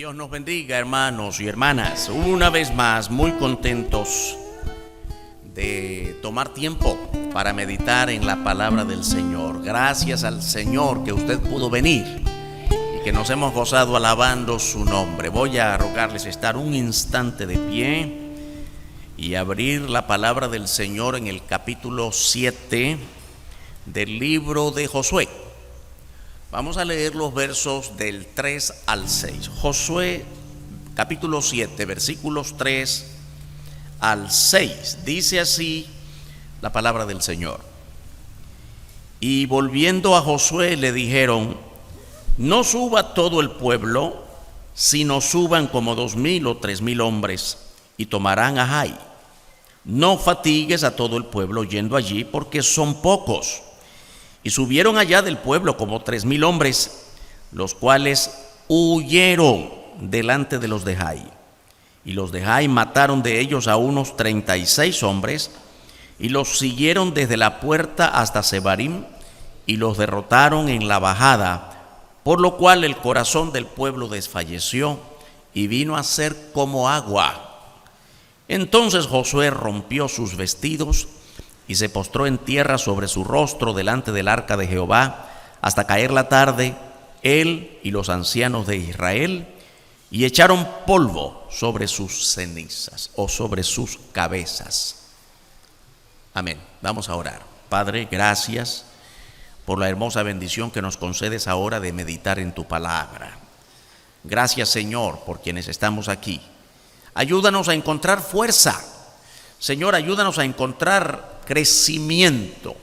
Dios nos bendiga, hermanos y hermanas. Una vez más, muy contentos de tomar tiempo para meditar en la palabra del Señor. Gracias al Señor que usted pudo venir y que nos hemos gozado alabando su nombre. Voy a rogarles estar un instante de pie y abrir la palabra del Señor en el capítulo 7 del libro de Josué. Vamos a leer los versos del 3 al 6. Josué capítulo 7, versículos 3 al 6. Dice así la palabra del Señor. Y volviendo a Josué le dijeron: no suba todo el pueblo, sino suban como 2,000 o 3,000 hombres y tomarán a Jai. No fatigues a todo el pueblo yendo allí, porque son pocos. Y subieron allá del pueblo como 3,000 hombres, los cuales huyeron delante de los de Jai. Y los de Jai mataron de ellos a unos 36 hombres, y los siguieron desde la puerta hasta Sebarim, y los derrotaron en la bajada, por lo cual el corazón del pueblo desfalleció, y vino a ser como agua. Entonces Josué rompió sus vestidos, y se postró en tierra sobre su rostro delante del arca de Jehová, hasta caer la tarde, él y los ancianos de Israel, y echaron polvo sobre sus cenizas o sobre sus cabezas. Amén. Vamos a orar. Padre, gracias por la hermosa bendición que nos concedes ahora de meditar en tu palabra. Gracias, Señor, por quienes estamos aquí. Ayúdanos a encontrar fuerza. Señor, ayúdanos a encontrar crecimiento,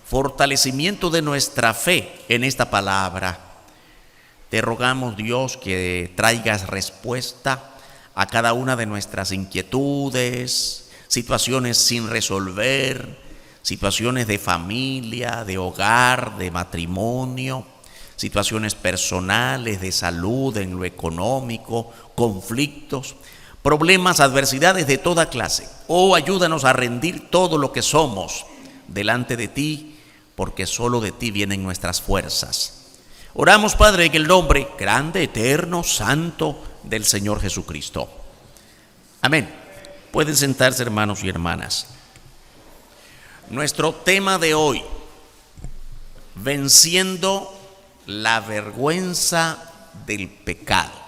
fortalecimiento de nuestra fe en esta palabra. Te rogamos, Dios, que traigas respuesta a cada una de nuestras inquietudes, situaciones sin resolver, situaciones de familia, de hogar, de matrimonio, situaciones personales, de salud, en lo económico, conflictos, problemas, adversidades de toda clase. Oh, ayúdanos a rendir todo lo que somos delante de ti, porque solo de ti vienen nuestras fuerzas. Oramos, Padre, en el nombre grande, eterno, santo del Señor Jesucristo. Amén. Pueden sentarse, hermanos y hermanas. Nuestro tema de hoy: venciendo la vergüenza del pecado.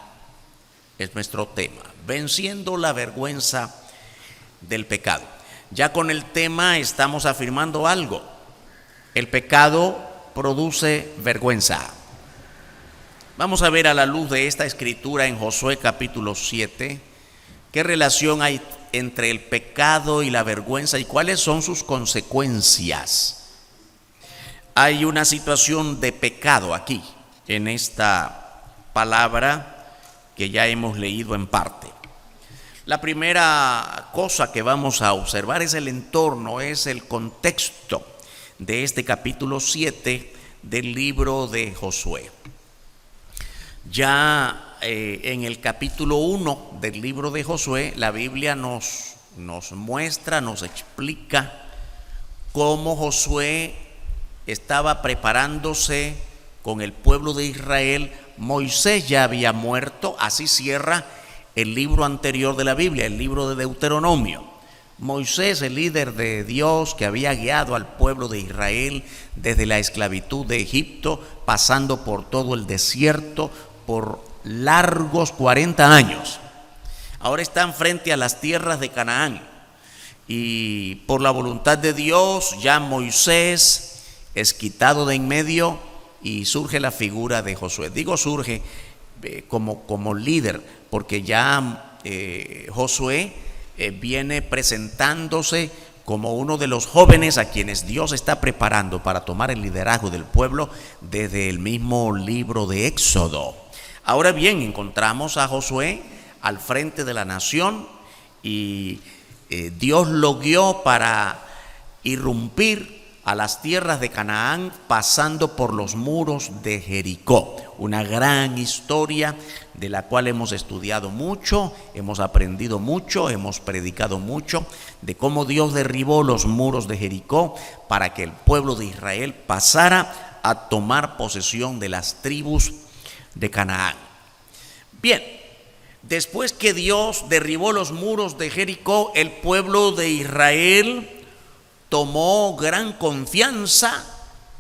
Es nuestro tema. Venciendo la vergüenza del pecado. Ya con el tema estamos afirmando algo. El pecado produce vergüenza. Vamos a ver a la luz de esta escritura en Josué capítulo 7, qué relación hay entre el pecado y la vergüenza y cuáles son sus consecuencias. Hay una situación de pecado aquí, en esta palabra que ya hemos leído en parte. La primera cosa que vamos a observar es el entorno, es el contexto de este capítulo 7 del libro de Josué. Ya en el capítulo 1 del libro de Josué, la Biblia nos muestra, nos explica cómo Josué estaba preparándose con el pueblo de Israel. Moisés ya había muerto, así cierra el libro anterior de la Biblia, el libro de Deuteronomio. Moisés, el líder de Dios que había guiado al pueblo de Israel desde la esclavitud de Egipto, pasando por todo el desierto por largos 40 años. Ahora están frente a las tierras de Canaán y por la voluntad de Dios ya Moisés es quitado de en medio y surge la figura de Josué. Digo surge como líder, porque ya Josué viene presentándose como uno de los jóvenes a quienes Dios está preparando para tomar el liderazgo del pueblo desde el mismo libro de Éxodo. Ahora bien, encontramos a Josué al frente de la nación y Dios lo guió para irrumpir a las tierras de Canaán, pasando por los muros de Jericó. Una gran historia de la cual hemos estudiado mucho, hemos aprendido mucho, hemos predicado mucho, de cómo Dios derribó los muros de Jericó para que el pueblo de Israel pasara a tomar posesión de las tribus de Canaán. Bien, Después que Dios derribó los muros de Jericó, el pueblo de Israel tomó gran confianza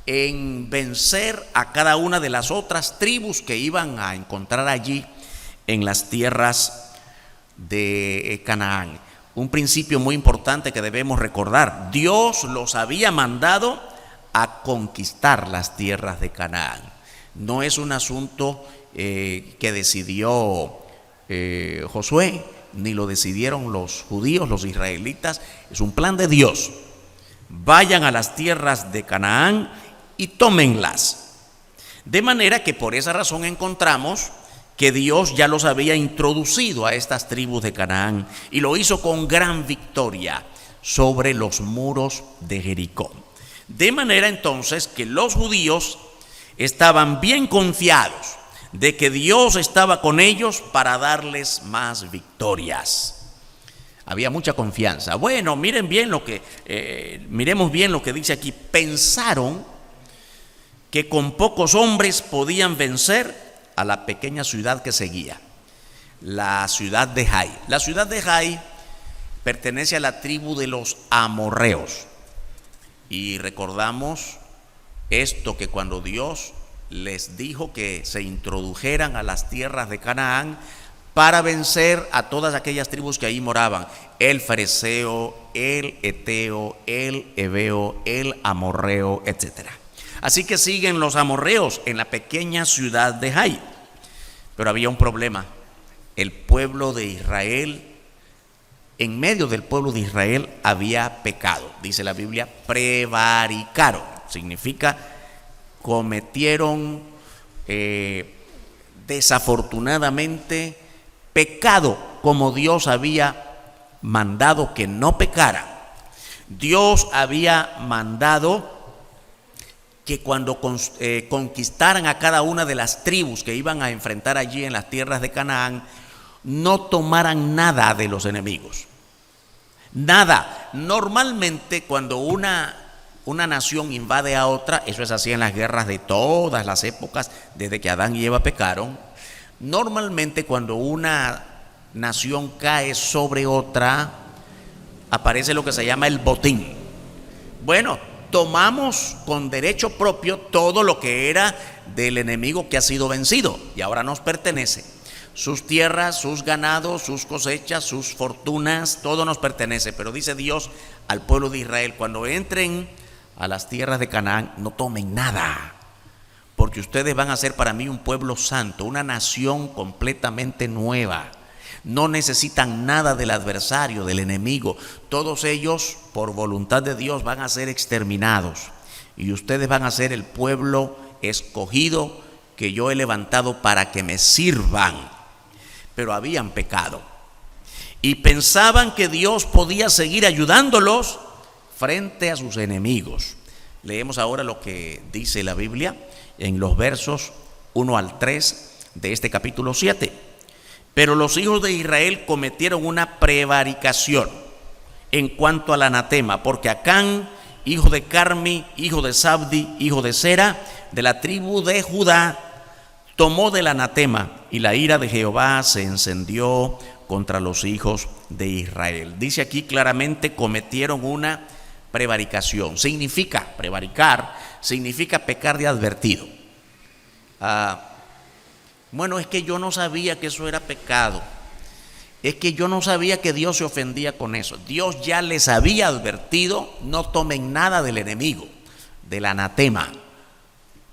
en vencer a cada una de las otras tribus que iban a encontrar allí en las tierras de Canaán. Un principio muy importante que debemos recordar: Dios los había mandado a conquistar las tierras de Canaán. No es un asunto que decidió Josué, ni lo decidieron los judíos, los israelitas. Es un plan de Dios. Vayan a las tierras de Canaán y tómenlas. De manera que por esa razón encontramos que Dios ya los había introducido a estas tribus de Canaán, y lo hizo con gran victoria sobre los muros de Jericó. De manera entonces que los judíos estaban bien confiados de que Dios estaba con ellos para darles más victorias. Había mucha confianza. Bueno, miremos bien lo que dice aquí. Pensaron que con pocos hombres podían vencer a la pequeña ciudad que seguía, la ciudad de Jai. La ciudad de Jai pertenece a la tribu de los amorreos. Y recordamos esto, que cuando Dios les dijo que se introdujeran a las tierras de Canaán para vencer a todas aquellas tribus que ahí moraban: el fereceo, el eteo, el heveo, el amorreo, etc. Así que siguen los amorreos en la pequeña ciudad de Jai. Pero había un problema. El pueblo de Israel, en medio del pueblo de Israel había pecado. Dice la Biblia, prevaricaron. Significa cometieron desafortunadamente pecado como Dios había mandado que no pecara. Dios había mandado que cuando conquistaran a cada una de las tribus que iban a enfrentar allí en las tierras de Canaán, no tomaran nada de los enemigos. Nada. Normalmente cuando una nación invade a otra, eso es así en las guerras de todas las épocas, desde que Adán y Eva pecaron. Normalmente cuando una nación cae sobre otra, aparece lo que se llama el botín. Bueno, tomamos con derecho propio todo lo que era del enemigo que ha sido vencido y ahora nos pertenece. Sus tierras, sus ganados, sus cosechas, sus fortunas, todo nos pertenece. Pero dice Dios al pueblo de Israel: cuando entren a las tierras de Canaán, no tomen nada, porque ustedes van a ser para mí un pueblo santo, una nación completamente nueva. No necesitan nada del adversario, del enemigo. Todos ellos, por voluntad de Dios, van a ser exterminados. Y ustedes van a ser el pueblo escogido que yo he levantado para que me sirvan. Pero habían pecado. Y pensaban que Dios podía seguir ayudándolos frente a sus enemigos. Leemos ahora lo que dice la Biblia en los versos 1 al 3 de este capítulo 7. Pero los hijos de Israel cometieron una prevaricación en cuanto al anatema, porque Acán, hijo de Carmi, hijo de Sabdi, hijo de Sera, de la tribu de Judá, tomó del anatema, y la ira de Jehová se encendió contra los hijos de Israel. Dice aquí claramente: cometieron una prevaricación. Significa, prevaricar, significa pecar de advertido. Bueno, es que yo no sabía que eso era pecado. Es que yo no sabía que Dios se ofendía con eso. Dios ya les había advertido: no tomen nada del enemigo, del anatema.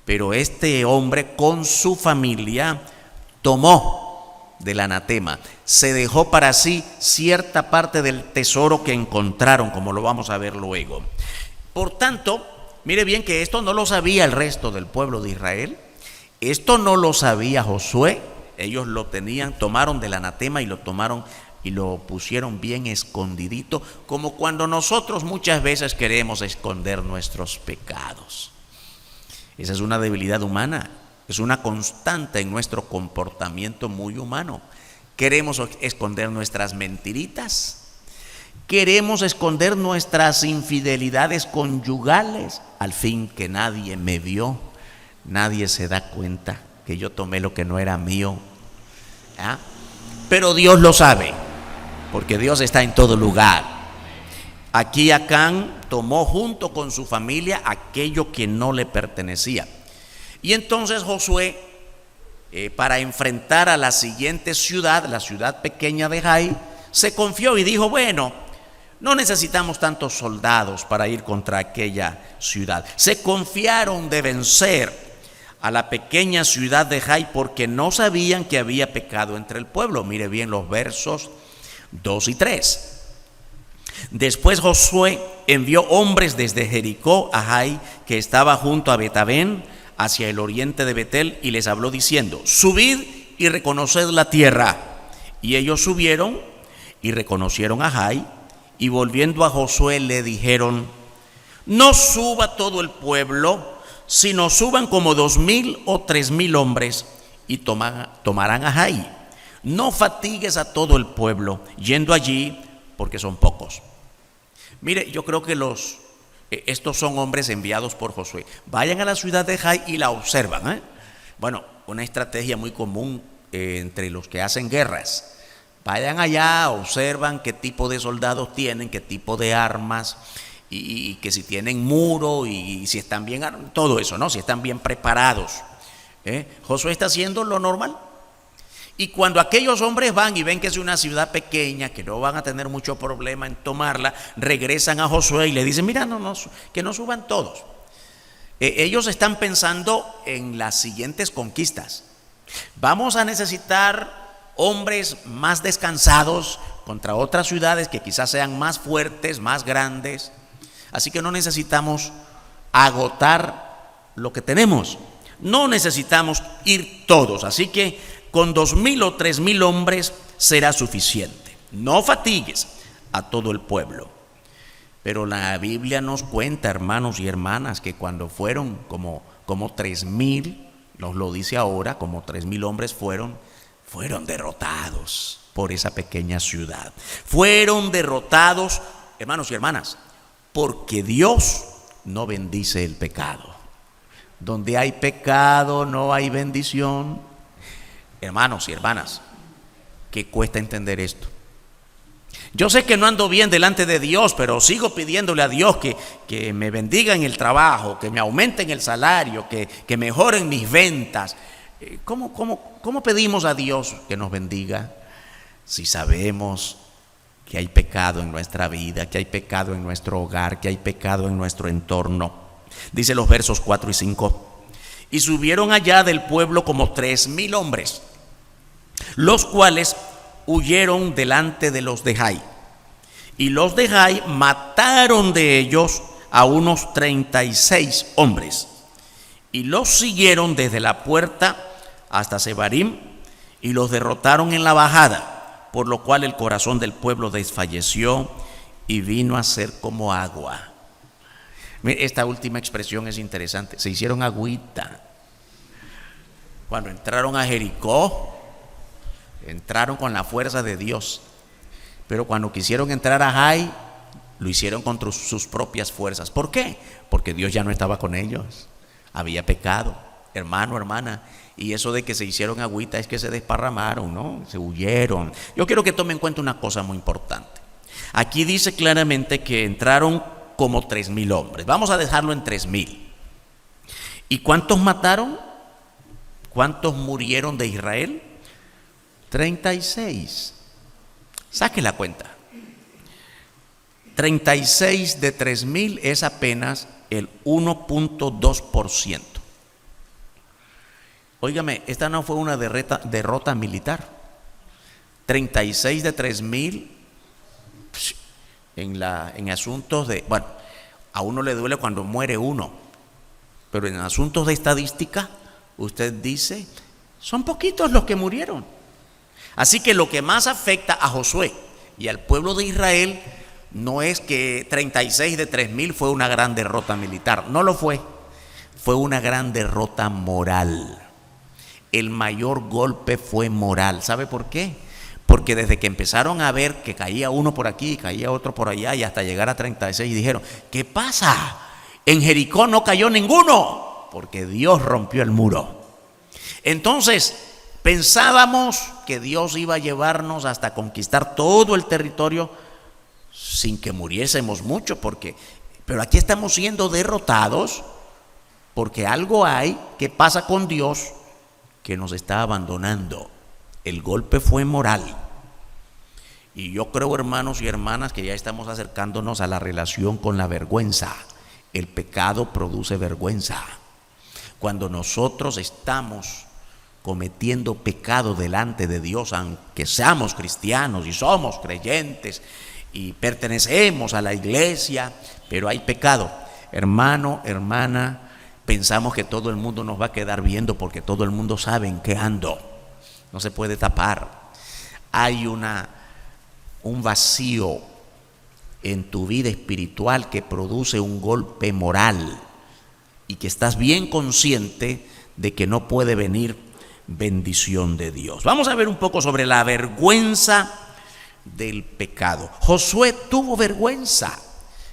Pero este hombre con su familia tomó del anatema, se dejó para sí cierta parte del tesoro que encontraron, como lo vamos a ver luego. Por tanto, mire bien que esto no lo sabía el resto del pueblo de Israel. Esto no lo sabía Josué. Ellos lo tenían, tomaron del anatema y lo tomaron y lo pusieron bien escondidito, como cuando nosotros muchas veces queremos esconder nuestros pecados. Esa es una debilidad humana, es una constante en nuestro comportamiento muy humano. Queremos esconder nuestras mentiritas, queremos esconder nuestras infidelidades conyugales, al fin que nadie me vio. Nadie se da cuenta que yo tomé lo que no era mío. Pero Dios lo sabe, porque Dios está en todo lugar. Aquí Acán tomó junto con su familia aquello que no le pertenecía. Y entonces Josué, para enfrentar a la siguiente ciudad, la ciudad pequeña de Jai, se confió y dijo: bueno, no necesitamos tantos soldados para ir contra aquella ciudad. Se confiaron de vencer a la pequeña ciudad de Jai porque no sabían que había pecado entre el pueblo. Mire bien los versos 2 y 3. Después Josué envió hombres desde Jericó a Jai, que estaba junto a Betabén, hacia el oriente de Betel, y les habló diciendo: subid y reconoced la tierra. Y ellos subieron y reconocieron a Jai, y volviendo a Josué le dijeron: no suba todo el pueblo, sino suban como 2,000 o 3,000 hombres, y tomarán a Jai. No fatigues a todo el pueblo yendo allí, porque son pocos. Mire, yo creo que estos son hombres enviados por Josué. Vayan a la ciudad de Jai y la observan. Bueno, una estrategia muy común entre los que hacen guerras. Vayan allá, observan qué tipo de soldados tienen, qué tipo de armas, y que si tienen muro y si están bien, todo eso, ¿no? Si están bien preparados. Josué está haciendo lo normal. Y cuando aquellos hombres van y ven que es una ciudad pequeña, que no van a tener mucho problema en tomarla, regresan a Josué y le dicen: mira, que no suban todos. Ellos están pensando en las siguientes conquistas. Vamos a necesitar hombres más descansados contra otras ciudades que quizás sean más fuertes, más grandes. Así que no necesitamos agotar lo que tenemos. No necesitamos ir todos. Así que con 2,000 o 3,000 hombres será suficiente. No fatigues a todo el pueblo. Pero la Biblia nos cuenta, hermanos y hermanas, que cuando fueron como 3,000, nos lo dice ahora, como 3,000 hombres fueron derrotados por esa pequeña ciudad. Fueron derrotados, hermanos y hermanas, porque Dios no bendice el pecado. Donde hay pecado no hay bendición. Hermanos y hermanas, que cuesta entender esto. Yo sé que no ando bien delante de Dios, pero sigo pidiéndole a Dios que me bendiga en el trabajo, que me aumente en el salario, que mejoren mis ventas. ¿Cómo pedimos a Dios que nos bendiga si sabemos que hay pecado en nuestra vida, que hay pecado en nuestro hogar, que hay pecado en nuestro entorno? Dice los versos 4 y 5. Y subieron allá del pueblo como 3,000 hombres, los cuales huyeron delante de los de Jai. Y los de Jai mataron de ellos a unos 36 hombres. Y los siguieron desde la puerta hasta Sebarim y los derrotaron en la bajada, por lo cual el corazón del pueblo desfalleció y vino a ser como agua. Esta última expresión es interesante. Se hicieron agüita. Cuando entraron a Jericó, entraron con la fuerza de Dios. Pero cuando quisieron entrar a Jai, lo hicieron contra sus propias fuerzas. ¿Por qué? Porque Dios ya no estaba con ellos. Había pecado, hermano, hermana. Y eso de que se hicieron agüita es que se desparramaron, ¿no? Se huyeron. Yo quiero que tomen en cuenta una cosa muy importante. Aquí dice claramente que entraron como 3,000 hombres. Vamos a dejarlo en 3,000. ¿Y cuántos mataron? ¿Cuántos murieron de Israel? 36. Saque la cuenta. 36 de 3,000 es apenas el 1.2%. Óigame, esta no fue una derrota militar. 36 de 3,000 en asuntos de, bueno, a uno le duele cuando muere uno, pero en asuntos de estadística, usted dice, son poquitos los que murieron. Así que lo que más afecta a Josué y al pueblo de Israel no es que 36 de 3,000 fue una gran derrota militar, no lo fue, fue una gran derrota moral. El mayor golpe fue moral. ¿Sabe por qué? Porque desde que empezaron a ver que caía uno por aquí, caía otro por allá y hasta llegar a 36, dijeron, ¿qué pasa? En Jericó no cayó ninguno, porque Dios rompió el muro. Entonces, Pensábamos que Dios iba a llevarnos hasta conquistar todo el territorio sin que muriésemos mucho, pero aquí estamos siendo derrotados porque algo hay que pasa con Dios que nos está abandonando. El golpe fue moral. Y yo creo, hermanos y hermanas, que ya estamos acercándonos a la relación con la vergüenza. El pecado produce vergüenza. Cuando nosotros estamos cometiendo pecado delante de Dios, aunque seamos cristianos y somos creyentes y pertenecemos a la iglesia, pero hay pecado, hermano, hermana, pensamos que todo el mundo nos va a quedar viendo porque todo el mundo sabe en qué ando. No se puede tapar. Hay un vacío en tu vida espiritual que produce un golpe moral y que estás bien consciente de que no puede venir bendición de Dios. Vamos a ver un poco sobre la vergüenza del pecado. Josué tuvo vergüenza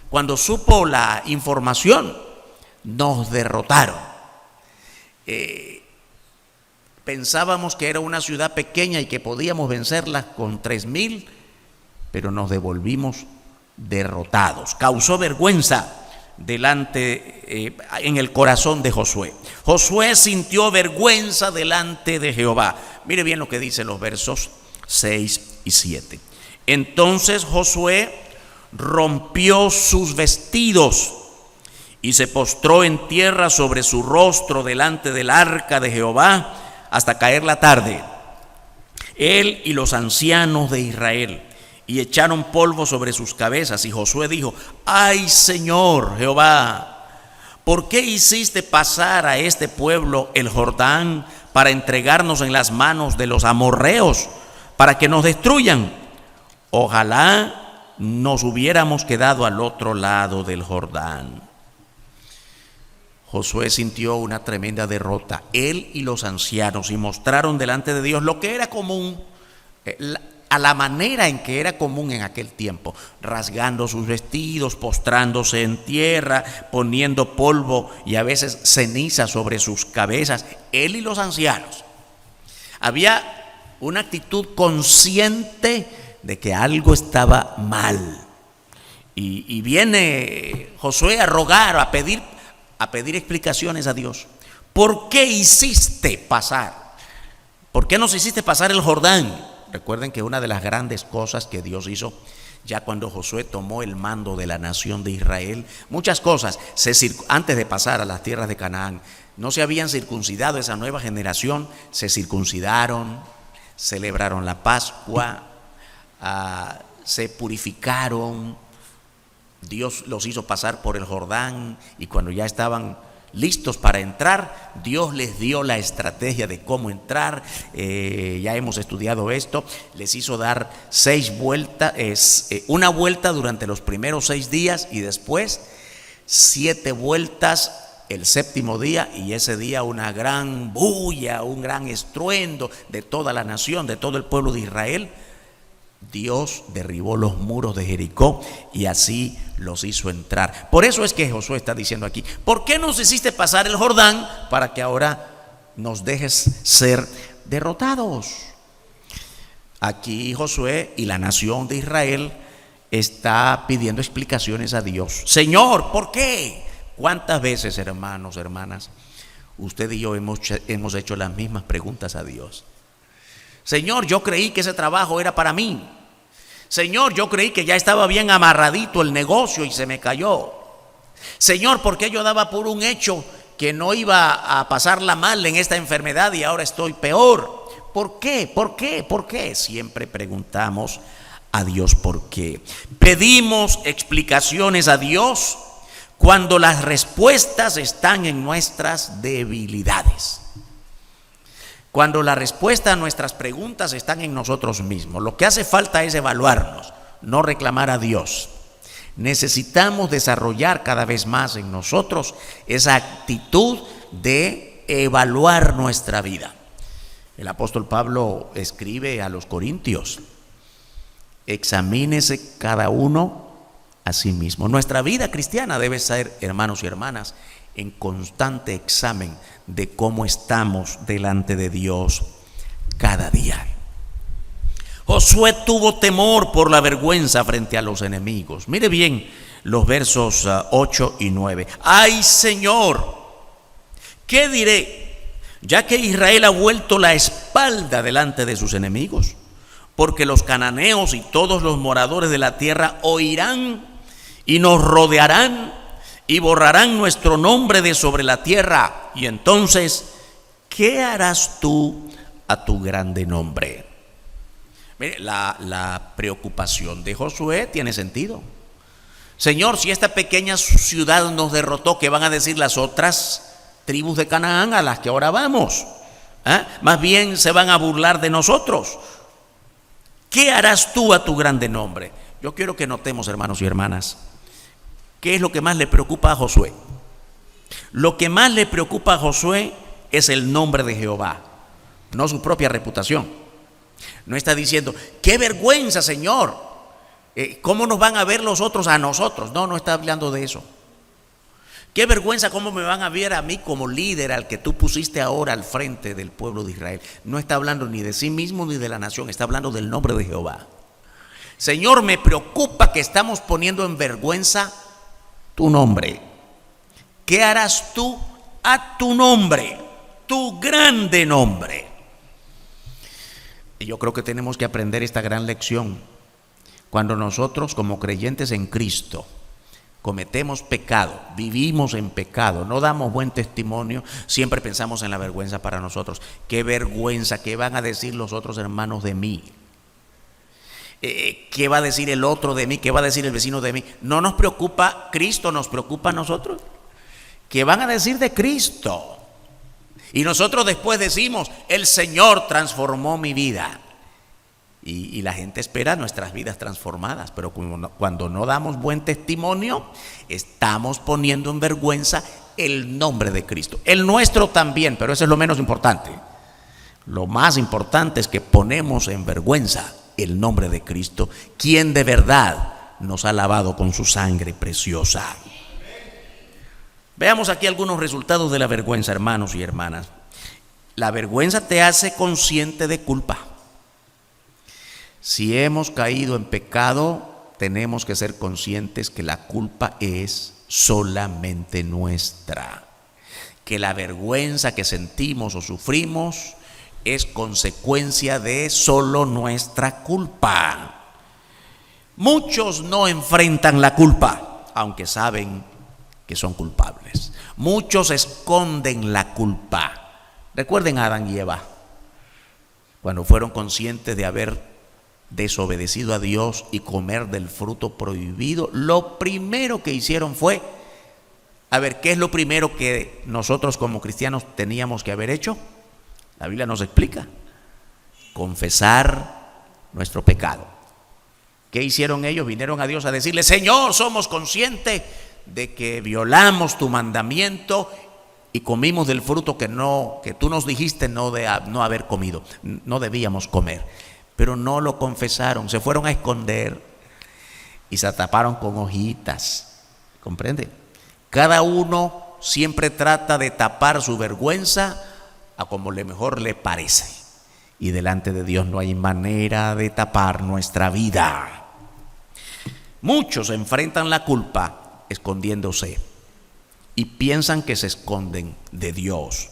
cuando supo la información. Nos derrotaron. Pensábamos que era una ciudad pequeña y que podíamos vencerla con 3,000, pero nos devolvimos derrotados. Causó vergüenza en el corazón de Josué. Josué sintió vergüenza delante de Jehová. Mire bien lo que dicen los versos 6 y 7. Entonces Josué rompió sus vestidos y se postró en tierra sobre su rostro delante del arca de Jehová hasta caer la tarde. Él y los ancianos de Israel, y echaron polvo sobre sus cabezas. Y Josué dijo: ay, Señor Jehová, ¿por qué hiciste pasar a este pueblo el Jordán para entregarnos en las manos de los amorreos, para que nos destruyan? Ojalá nos hubiéramos quedado al otro lado del Jordán. Josué sintió una tremenda derrota, él y los ancianos, y mostraron delante de Dios lo que era común, a la manera en que era común en aquel tiempo, rasgando sus vestidos, postrándose en tierra, poniendo polvo y a veces ceniza sobre sus cabezas, él y los ancianos. Había una actitud consciente de que algo estaba mal. Y viene Josué a rogar, a pedir explicaciones a Dios. ¿Por qué hiciste pasar? ¿Por qué nos hiciste pasar el Jordán? Recuerden que una de las grandes cosas que Dios hizo ya cuando Josué tomó el mando de la nación de Israel, muchas cosas, antes de pasar a las tierras de Canaán, no se habían circuncidado. Esa nueva generación se circuncidaron, celebraron la Pascua, se purificaron. Dios los hizo pasar por el Jordán, y cuando ya estaban listos para entrar, Dios les dio la estrategia de cómo entrar. Ya hemos estudiado esto. Les hizo dar 6 vueltas, una vuelta durante los primeros 6 días y después 7 vueltas el séptimo día, y ese día una gran bulla, un gran estruendo de toda la nación, de todo el pueblo de Israel. Dios derribó los muros de Jericó y así los hizo entrar. Por eso es que Josué está diciendo aquí: ¿por qué nos hiciste pasar el Jordán para que ahora nos dejes ser derrotados? Aquí Josué y la nación de Israel está pidiendo explicaciones a Dios. Señor, ¿por qué? ¿Cuántas veces, hermanos, hermanas, usted y yo hemos hecho las mismas preguntas a Dios? Señor, yo creí que ese trabajo era para mí. Señor, yo creí que ya estaba bien amarradito el negocio y se me cayó. Señor, ¿por qué yo daba por un hecho que no iba a pasarla mal en esta enfermedad y ahora estoy peor? ¿Por qué? ¿Por qué? ¿Por qué? Siempre preguntamos a Dios por qué. Pedimos explicaciones a Dios cuando las respuestas están en nuestras debilidades. Cuando la respuesta a nuestras preguntas están en nosotros mismos. Lo que hace falta es evaluarnos, no reclamar a Dios. Necesitamos desarrollar cada vez más en nosotros esa actitud de evaluar nuestra vida. El apóstol Pablo escribe a los corintios: examínese cada uno a sí mismo. Nuestra vida cristiana debe ser, hermanos y hermanas, en constante examen de cómo estamos delante de Dios cada día. Josué tuvo temor por la vergüenza frente a los enemigos. Mire bien los versos 8 y 9. ¡Ay, Señor! ¿Qué diré? Ya que Israel ha vuelto la espalda delante de sus enemigos, porque los cananeos y todos los moradores de la tierra oirán y nos rodearán y borrarán nuestro nombre de sobre la tierra. Y entonces, ¿qué harás tú a tu grande nombre? Mire, la preocupación de Josué tiene sentido. Señor, si esta pequeña ciudad nos derrotó, ¿qué van a decir las otras tribus de Canaán a las que ahora vamos? Más bien se van a burlar de nosotros. ¿Qué harás tú a tu grande nombre? Yo quiero que notemos, hermanos y hermanas, ¿qué es lo que más le preocupa a Josué? Lo que más le preocupa a Josué es el nombre de Jehová, no su propia reputación. No está diciendo, qué vergüenza, Señor, ¿cómo nos van a ver los otros a nosotros? No está hablando de eso. Qué vergüenza, cómo me van a ver a mí como líder al que tú pusiste ahora al frente del pueblo de Israel. No está hablando ni de sí mismo ni de la nación, está hablando del nombre de Jehová. Señor, me preocupa que estamos poniendo en vergüenza tu nombre. ¿Qué harás tú a tu nombre, tu grande nombre? Y yo creo que tenemos que aprender esta gran lección. Cuando nosotros, como creyentes en Cristo, cometemos pecado, vivimos en pecado, no damos buen testimonio, siempre pensamos en la vergüenza para nosotros. Qué vergüenza, ¿qué van a decir los otros hermanos de mí? ¿Qué va a decir el otro de mí? ¿Qué va a decir el vecino de mí? No nos preocupa Cristo, nos preocupa a nosotros. ¿Qué van a decir de Cristo? Y nosotros después decimos, el Señor transformó mi vida. Y la gente espera nuestras vidas transformadas, pero cuando no damos buen testimonio, estamos poniendo en vergüenza el nombre de Cristo. El nuestro también, pero eso es lo menos importante. Lo más importante es que ponemos en vergüenza el nombre de Cristo, quien de verdad nos ha lavado con su sangre preciosa. Veamos aquí algunos resultados de la vergüenza, hermanos y hermanas. La vergüenza te hace consciente de culpa. Si hemos caído en pecado, tenemos que ser conscientes que la culpa es solamente nuestra, que la vergüenza que sentimos o sufrimos es consecuencia de solo nuestra culpa. Muchos no enfrentan la culpa, aunque saben que son culpables. Muchos esconden la culpa. Recuerden a Adán y Eva, cuando fueron conscientes de haber desobedecido a Dios y comer del fruto prohibido, lo primero que hicieron fue, ¿qué es lo primero que nosotros como cristianos teníamos que haber hecho? La Biblia nos explica: confesar nuestro pecado. ¿Qué hicieron ellos? Vinieron a Dios a decirle, Señor, somos conscientes de que violamos tu mandamiento y comimos del fruto que tú nos dijiste no haber comido, no debíamos comer. Pero no lo confesaron, se fueron a esconder y se taparon con hojitas. ¿Comprende? Cada uno siempre trata de tapar su vergüenza a como mejor le parece. Y delante de Dios no hay manera de tapar nuestra vida. Muchos enfrentan la culpa escondiéndose y piensan que se esconden de Dios.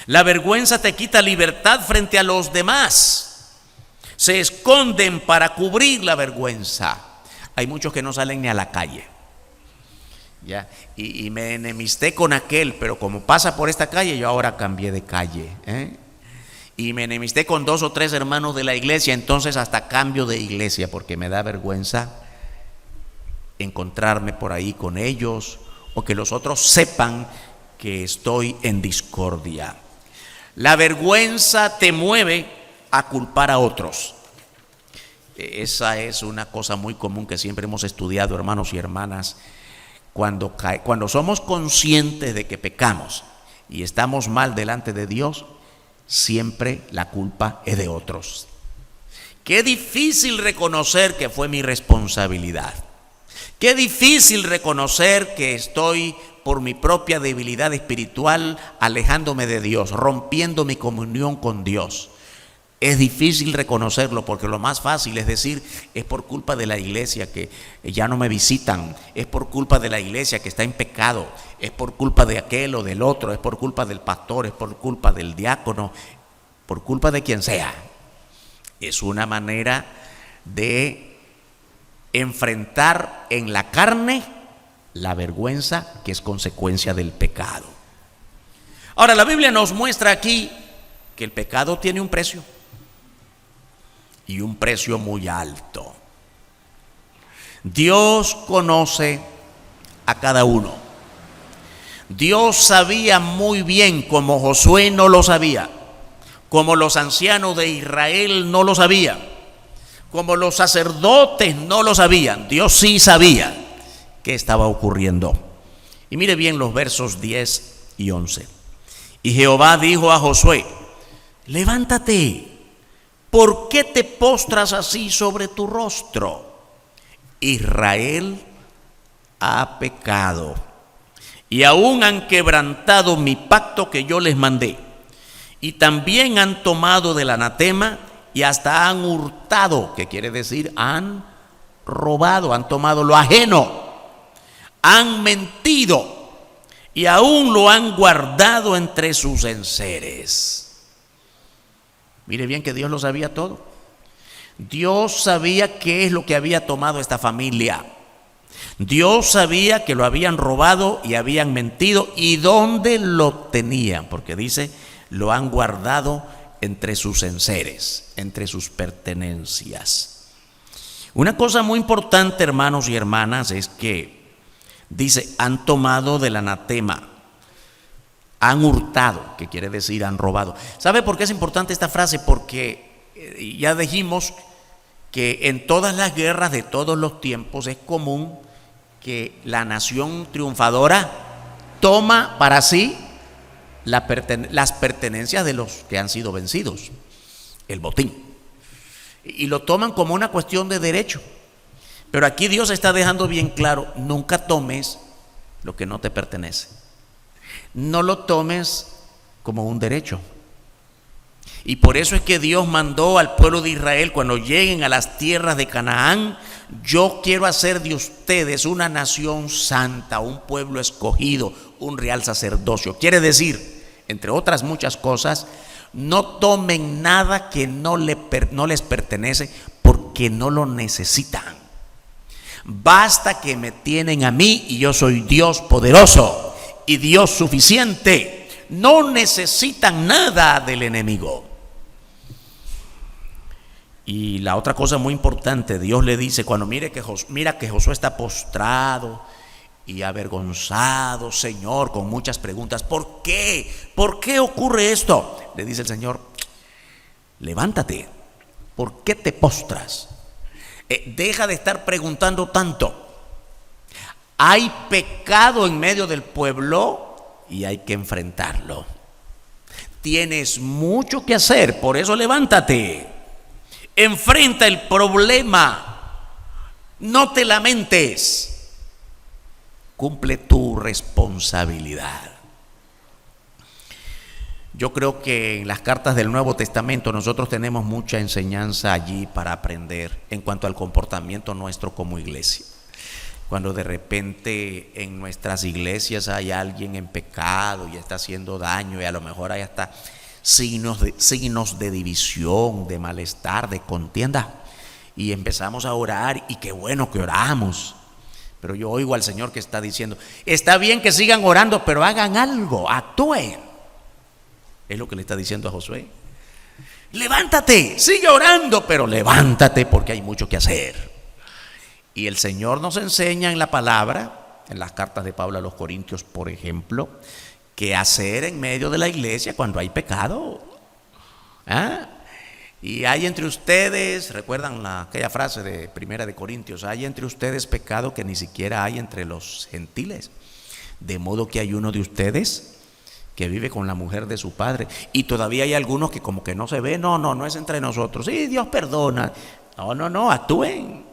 La vergüenza te quita libertad frente a los demás. Se esconden para cubrir la vergüenza. Hay muchos que no salen ni a la calle. Y me enemisté con aquel, pero como pasa por esta calle, yo ahora cambié de calle. Y me enemisté con 2 o 3 hermanos de la iglesia, entonces hasta cambio de iglesia, porque me da vergüenza encontrarme por ahí con ellos o que los otros sepan que estoy en discordia. La vergüenza te mueve a culpar a otros. Esa es una cosa muy común que siempre hemos estudiado, hermanos y hermanas. Cuando somos conscientes de que pecamos y estamos mal delante de Dios, siempre la culpa es de otros. Qué difícil reconocer que fue mi responsabilidad. Qué difícil reconocer que estoy por mi propia debilidad espiritual alejándome de Dios, rompiendo mi comunión con Dios. Es difícil reconocerlo porque lo más fácil es decir, es por culpa de la iglesia que ya no me visitan, es por culpa de la iglesia que está en pecado, es por culpa de aquel o del otro, es por culpa del pastor, es por culpa del diácono, por culpa de quien sea. Es una manera de enfrentar en la carne la vergüenza que es consecuencia del pecado. Ahora, la Biblia nos muestra aquí que el pecado tiene un precio. Y un precio muy alto. Dios conoce a cada uno. Dios sabía muy bien, como Josué no lo sabía, como los ancianos de Israel no lo sabían, como los sacerdotes no lo sabían. Dios sí sabía qué estaba ocurriendo. Y mire bien los versos 10 y 11. Y Jehová dijo a Josué: levántate. ¿Por qué te postras así sobre tu rostro? Israel ha pecado y aún han quebrantado mi pacto que yo les mandé, y también han tomado del anatema y hasta han hurtado, que quiere decir han robado, han tomado lo ajeno, han mentido y aún lo han guardado entre sus enseres. Mire bien que Dios lo sabía todo. Dios sabía qué es lo que había tomado esta familia. Dios sabía que lo habían robado y habían mentido y dónde lo tenían, porque dice, lo han guardado entre sus enseres, entre sus pertenencias. Una cosa muy importante, hermanos y hermanas, es que dice, han tomado del anatema. Han hurtado, que quiere decir han robado. ¿Sabe por qué es importante esta frase? Porque ya dijimos que en todas las guerras de todos los tiempos es común que la nación triunfadora toma para sí las pertenencias de los que han sido vencidos, el botín. Y lo toman como una cuestión de derecho. Pero aquí Dios está dejando bien claro, nunca tomes lo que no te pertenece. No lo tomes como un derecho. Y por eso es que Dios mandó al pueblo de Israel, cuando lleguen a las tierras de Canaán, yo quiero hacer de ustedes una nación santa, un pueblo escogido, un real sacerdocio. Quiere decir, entre otras muchas cosas, no tomen nada que no les pertenece porque no lo necesitan. Basta que me tienen a mí y yo soy Dios poderoso y Dios suficiente. No necesitan nada del enemigo. Y la otra cosa muy importante, Dios le dice, cuando mira que Josué está postrado y avergonzado, Señor, con muchas preguntas, ¿por qué? ¿Por qué ocurre esto? Le dice el Señor, levántate, ¿por qué te postras? Deja de estar preguntando tanto. Hay pecado en medio del pueblo y hay que enfrentarlo. Tienes mucho que hacer, por eso levántate. Enfrenta el problema. No te lamentes. Cumple tu responsabilidad. Yo creo que en las cartas del Nuevo Testamento nosotros tenemos mucha enseñanza allí para aprender en cuanto al comportamiento nuestro como iglesia. Cuando de repente en nuestras iglesias hay alguien en pecado y está haciendo daño y a lo mejor hay hasta signos de división, de malestar, de contienda, y empezamos a orar, y qué bueno que oramos, pero yo oigo al Señor que está diciendo, está bien que sigan orando, pero hagan algo, actúen. Es lo que le está diciendo a Josué. Levántate, sigue orando, pero levántate porque hay mucho que hacer. Y el Señor nos enseña en la palabra, en las cartas de Pablo a los Corintios, por ejemplo, qué hacer en medio de la iglesia cuando hay pecado. Y hay entre ustedes, recuerdan aquella frase de Primera de Corintios, hay entre ustedes pecado que ni siquiera hay entre los gentiles, de modo que hay uno de ustedes que vive con la mujer de su padre, y todavía hay algunos que como que no se ve, no es entre nosotros, sí, Dios perdona, no, actúen.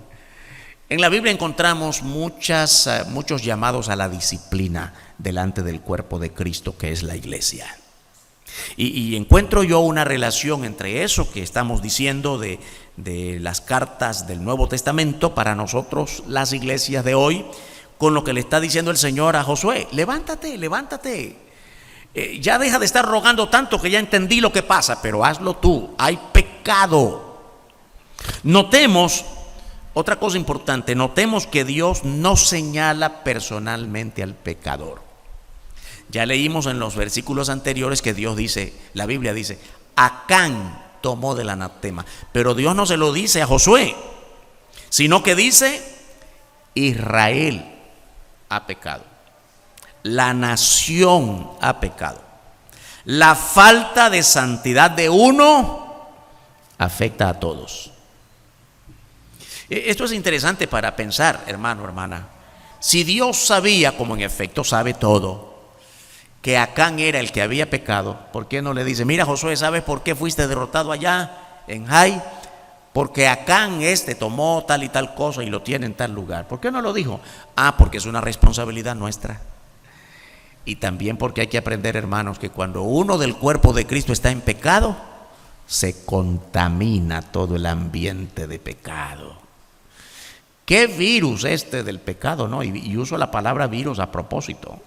En la Biblia encontramos muchos llamados a la disciplina delante del cuerpo de Cristo, que es la iglesia. Y encuentro yo una relación entre eso que estamos diciendo de las cartas del Nuevo Testamento para nosotros, las iglesias de hoy, con lo que le está diciendo el Señor a Josué. Levántate, levántate. Ya deja de estar rogando tanto, que ya entendí lo que pasa, pero hazlo tú. Hay pecado. Notemos otra cosa importante. Notemos que Dios no señala personalmente al pecador. Ya leímos en los versículos anteriores que Dios dice, la Biblia dice, Acán tomó del anatema. Pero Dios no se lo dice a Josué, sino que dice, Israel ha pecado. La nación ha pecado. La falta de santidad de uno afecta a todos. Esto es interesante para pensar, hermano, hermana. Si Dios sabía, como en efecto sabe todo, que Acán era el que había pecado, ¿por qué no le dice, mira Josué, ¿sabes por qué fuiste derrotado allá en Jai? Porque Acán tomó tal y tal cosa y lo tiene en tal lugar. ¿Por qué no lo dijo? Porque es una responsabilidad nuestra. Y también porque hay que aprender, hermanos, que cuando uno del cuerpo de Cristo está en pecado, se contamina todo el ambiente de pecado. ¿Qué virus del pecado, no? Y uso la palabra virus a propósito,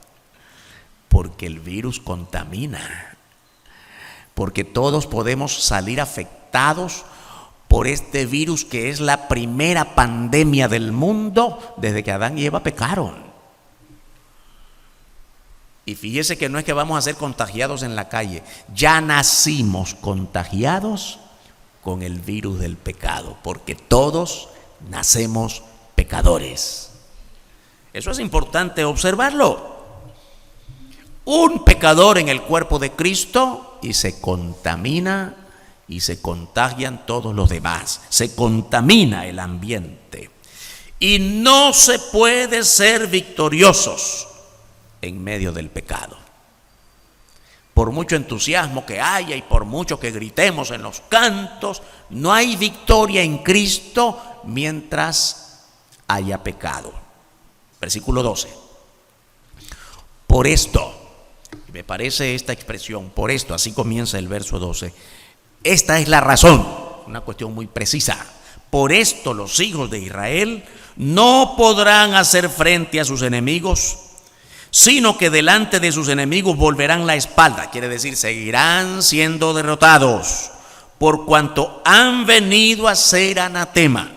porque el virus contamina, porque todos podemos salir afectados por este virus que es la primera pandemia del mundo desde que Adán y Eva pecaron. Y fíjese que no es que vamos a ser contagiados en la calle, ya nacimos contagiados con el virus del pecado, porque todos nacemos pecadores. Eso es importante observarlo. Un pecador en el cuerpo de Cristo y se contamina y se contagian todos los demás. Se contamina el ambiente. Y no se puede ser victoriosos en medio del pecado. Por mucho entusiasmo que haya y por mucho que gritemos en los cantos, no hay victoria en Cristo mientras haya pecado. Versículo 12. Por esto, me parece esta expresión, por esto, así comienza el verso 12. Esta es la razón, una cuestión muy precisa. Por esto los hijos de Israel no podrán hacer frente a sus enemigos, sino que delante de sus enemigos volverán la espalda. Quiere decir, seguirán siendo derrotados, por cuanto han venido a ser anatema.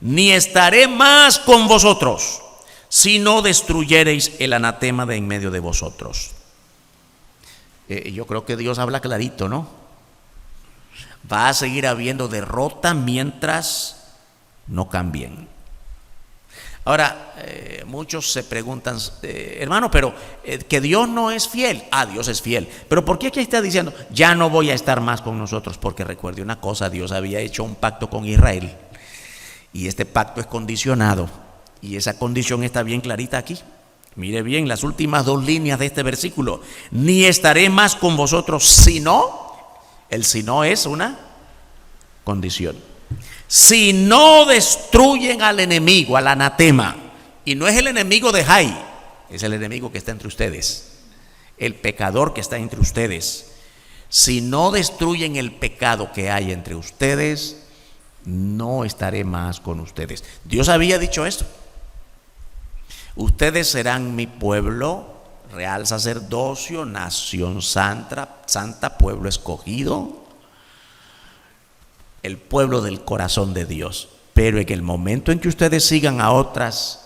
Ni estaré más con vosotros, si no destruyereis el anatema de en medio de vosotros. Yo creo que Dios habla clarito, ¿no? Va a seguir habiendo derrota mientras no cambien. Ahora, muchos se preguntan, hermano, pero que Dios no es fiel. Dios es fiel. Pero ¿por qué aquí está diciendo, ya no voy a estar más con nosotros? Porque recuerde una cosa, Dios había hecho un pacto con Israel. Y este pacto es condicionado. Y esa condición está bien clarita aquí. Mire bien las últimas dos líneas de este versículo. Ni estaré más con vosotros, sino, el sino es una condición. Si no destruyen al enemigo, al anatema, y no es el enemigo de Jai, es el enemigo que está entre ustedes, el pecador que está entre ustedes. Si no destruyen el pecado que hay entre ustedes, no estaré más con ustedes. Dios había dicho esto. Ustedes serán mi pueblo, real sacerdocio, nación santa, pueblo escogido, el pueblo del corazón de Dios. Pero en el momento en que ustedes sigan a otras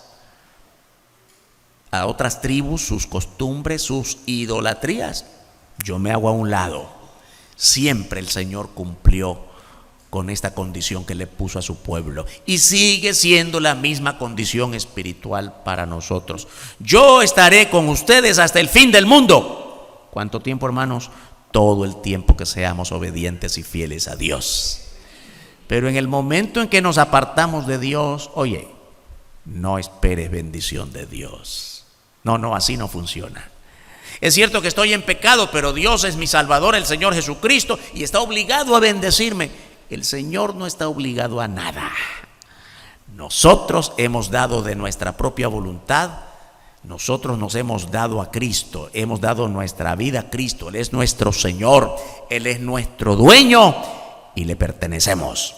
tribus, sus costumbres, sus idolatrías, yo me hago a un lado. Siempre el Señor cumplió con esta condición que le puso a su pueblo, y sigue siendo la misma condición espiritual para nosotros. Yo estaré con ustedes hasta el fin del mundo. ¿Cuánto tiempo, hermanos? Todo el tiempo que seamos obedientes y fieles a Dios. Pero en el momento en que nos apartamos de Dios, oye, no esperes bendición de Dios. No, así no funciona. Es cierto que estoy en pecado, pero Dios es mi Salvador, el Señor Jesucristo, y está obligado a bendecirme. El Señor no está obligado a nada. Nosotros hemos dado de nuestra propia voluntad Nosotros nos hemos dado a Cristo, hemos dado nuestra vida a Cristo. Él es nuestro Señor, Él es nuestro dueño y le pertenecemos.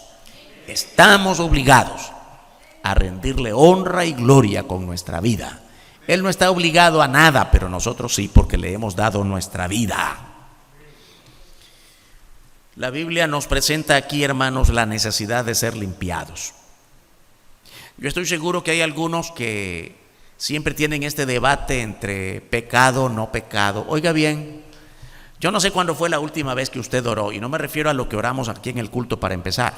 Estamos obligados a rendirle honra y gloria con nuestra vida. Él no está obligado a nada, pero nosotros sí, porque le hemos dado nuestra vida. La Biblia nos presenta aquí, hermanos, la necesidad de ser limpiados. Yo estoy seguro que hay algunos que siempre tienen este debate entre pecado, no pecado. Oiga bien, yo no sé cuándo fue la última vez que usted oró, y no me refiero a lo que oramos aquí en el culto para empezar,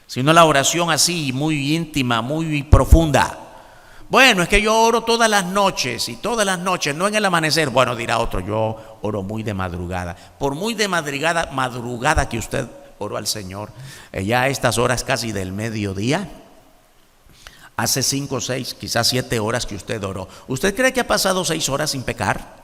sino la oración así, muy íntima, muy profunda. Bueno, es que yo oro todas las noches, y todas las noches, no en el amanecer. Bueno, dirá otro, yo oro muy de madrugada. Por muy de madrugada que usted oró al Señor, ya a estas horas casi del mediodía, hace 5, 6, quizás 7 horas que usted oró. ¿Usted cree que ha pasado 6 horas sin pecar?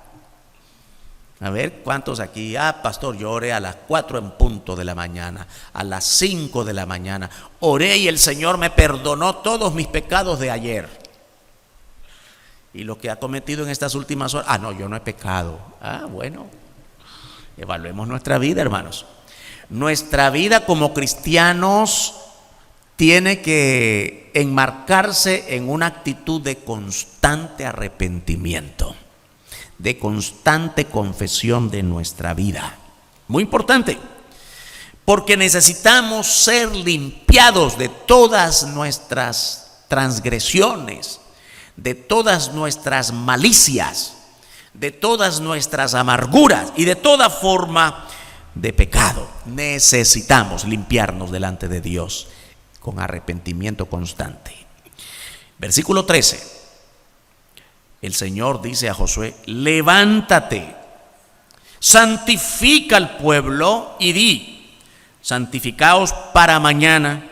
A ver, ¿cuántos aquí? Pastor, yo oré a las 4 en punto de la mañana, a las 5 de la mañana. Oré y el Señor me perdonó todos mis pecados de ayer. Y lo que ha cometido en estas últimas horas, no, yo no he pecado. Bueno, evaluemos nuestra vida, hermanos. Nuestra vida como cristianos tiene que enmarcarse en una actitud de constante arrepentimiento, de constante confesión de nuestra vida. Muy importante, porque necesitamos ser limpiados de todas nuestras transgresiones, de todas nuestras malicias, de todas nuestras amarguras y de toda forma de pecado. Necesitamos limpiarnos delante de Dios con arrepentimiento constante. Versículo 13. El Señor dice a Josué: levántate, santifica al pueblo y di: santificaos para mañana,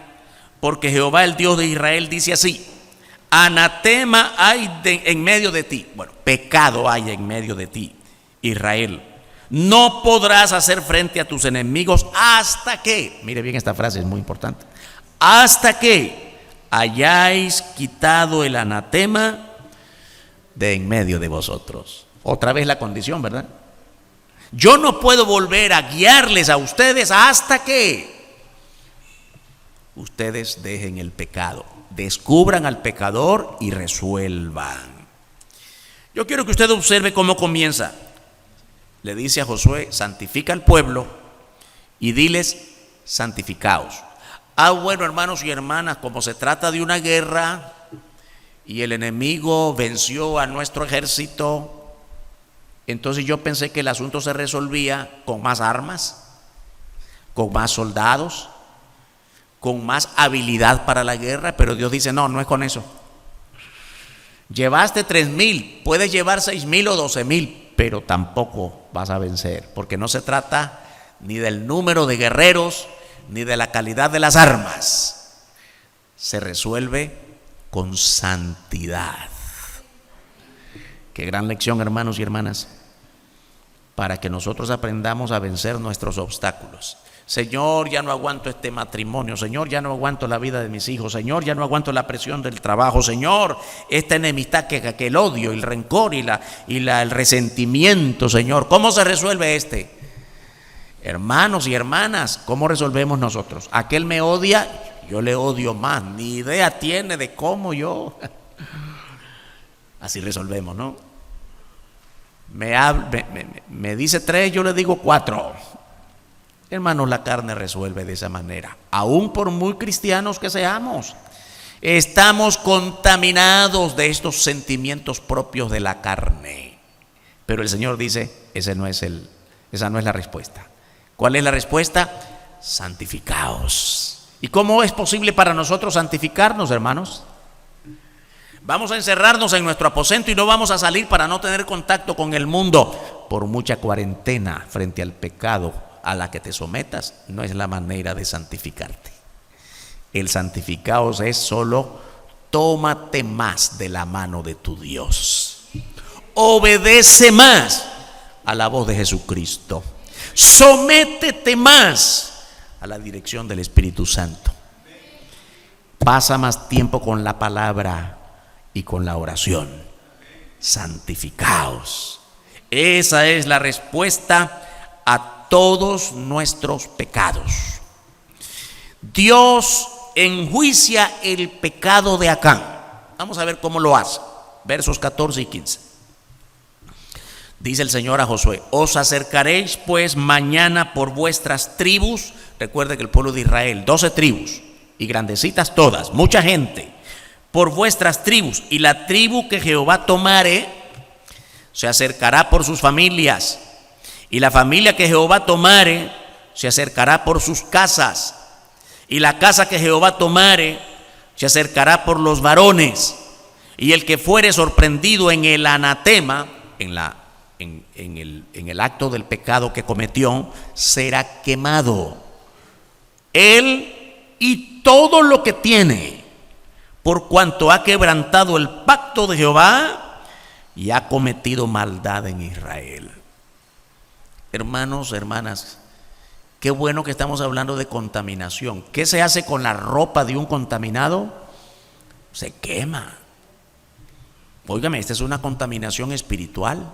porque Jehová el Dios de Israel dice así: anatema hay en medio de ti. Bueno, pecado hay en medio de ti, Israel. No podrás hacer frente a tus enemigos hasta que, mire bien, esta frase es muy importante, hasta que hayáis quitado el anatema de en medio de vosotros. Otra vez la condición, ¿verdad? Yo no puedo volver a guiarles a ustedes hasta que ustedes dejen el pecado, descubran al pecador y resuelvan. Yo quiero que usted observe cómo comienza. Le dice a Josué: santifica al pueblo y diles: santificaos. Bueno, hermanos y hermanas, como se trata de una guerra y el enemigo venció a nuestro ejército, entonces yo pensé que el asunto se resolvía con más armas, con más soldados, con más habilidad para la guerra. Pero Dios dice: no es con eso. Llevaste 3,000, puedes llevar 6,000 o 12,000, pero tampoco vas a vencer, porque no se trata ni del número de guerreros ni de la calidad de las armas. Se resuelve con santidad. Qué gran lección, hermanos y hermanas, para que nosotros aprendamos a vencer nuestros obstáculos. Señor, ya no aguanto este matrimonio. Señor, ya no aguanto la vida de mis hijos. Señor, ya no aguanto la presión del trabajo. Señor, esta enemistad, que el odio, el rencor y el resentimiento. Señor, ¿cómo se resuelve este? Hermanos y hermanas, ¿cómo resolvemos nosotros? Aquel me odia, yo le odio más. Ni idea tiene de cómo yo. Así resolvemos, ¿no? Me dice 3, yo le digo 4. Hermanos, la carne resuelve de esa manera. Aún por muy cristianos que seamos, estamos contaminados de estos sentimientos propios de la carne. Pero el Señor dice: esa no es la respuesta. ¿Cuál es la respuesta? Santificaos. ¿Y cómo es posible para nosotros santificarnos, hermanos? Vamos a encerrarnos en nuestro aposento y no vamos a salir para no tener contacto con el mundo. Por mucha cuarentena frente al pecado a la que te sometas, no es la manera de santificarte. El santificaos es solo: tómate más de la mano de tu Dios, obedece más a la voz de Jesucristo, sométete más a la dirección del Espíritu Santo, pasa más tiempo con la palabra y con la oración. santificaos. Esa es la respuesta a todos nuestros pecados. Dios enjuicia el pecado de Acán. Vamos a ver cómo lo hace. Versos 14 y 15. Dice el Señor a Josué: os acercaréis pues mañana por vuestras tribus. Recuerde que el pueblo de Israel, 12 tribus, y grandecitas todas, mucha gente, por vuestras tribus, y la tribu que Jehová tomare se acercará por sus familias, y la familia que Jehová tomare se acercará por sus casas, y la casa que Jehová tomare se acercará por los varones, y el que fuere sorprendido en el anatema, en el acto del pecado que cometió, será quemado, él y todo lo que tiene, por cuanto ha quebrantado el pacto de Jehová y ha cometido maldad en Israel. Hermanos, hermanas, qué bueno que estamos hablando de contaminación. ¿Qué se hace con la ropa de un contaminado? Se quema. Óigame, esta es una contaminación espiritual.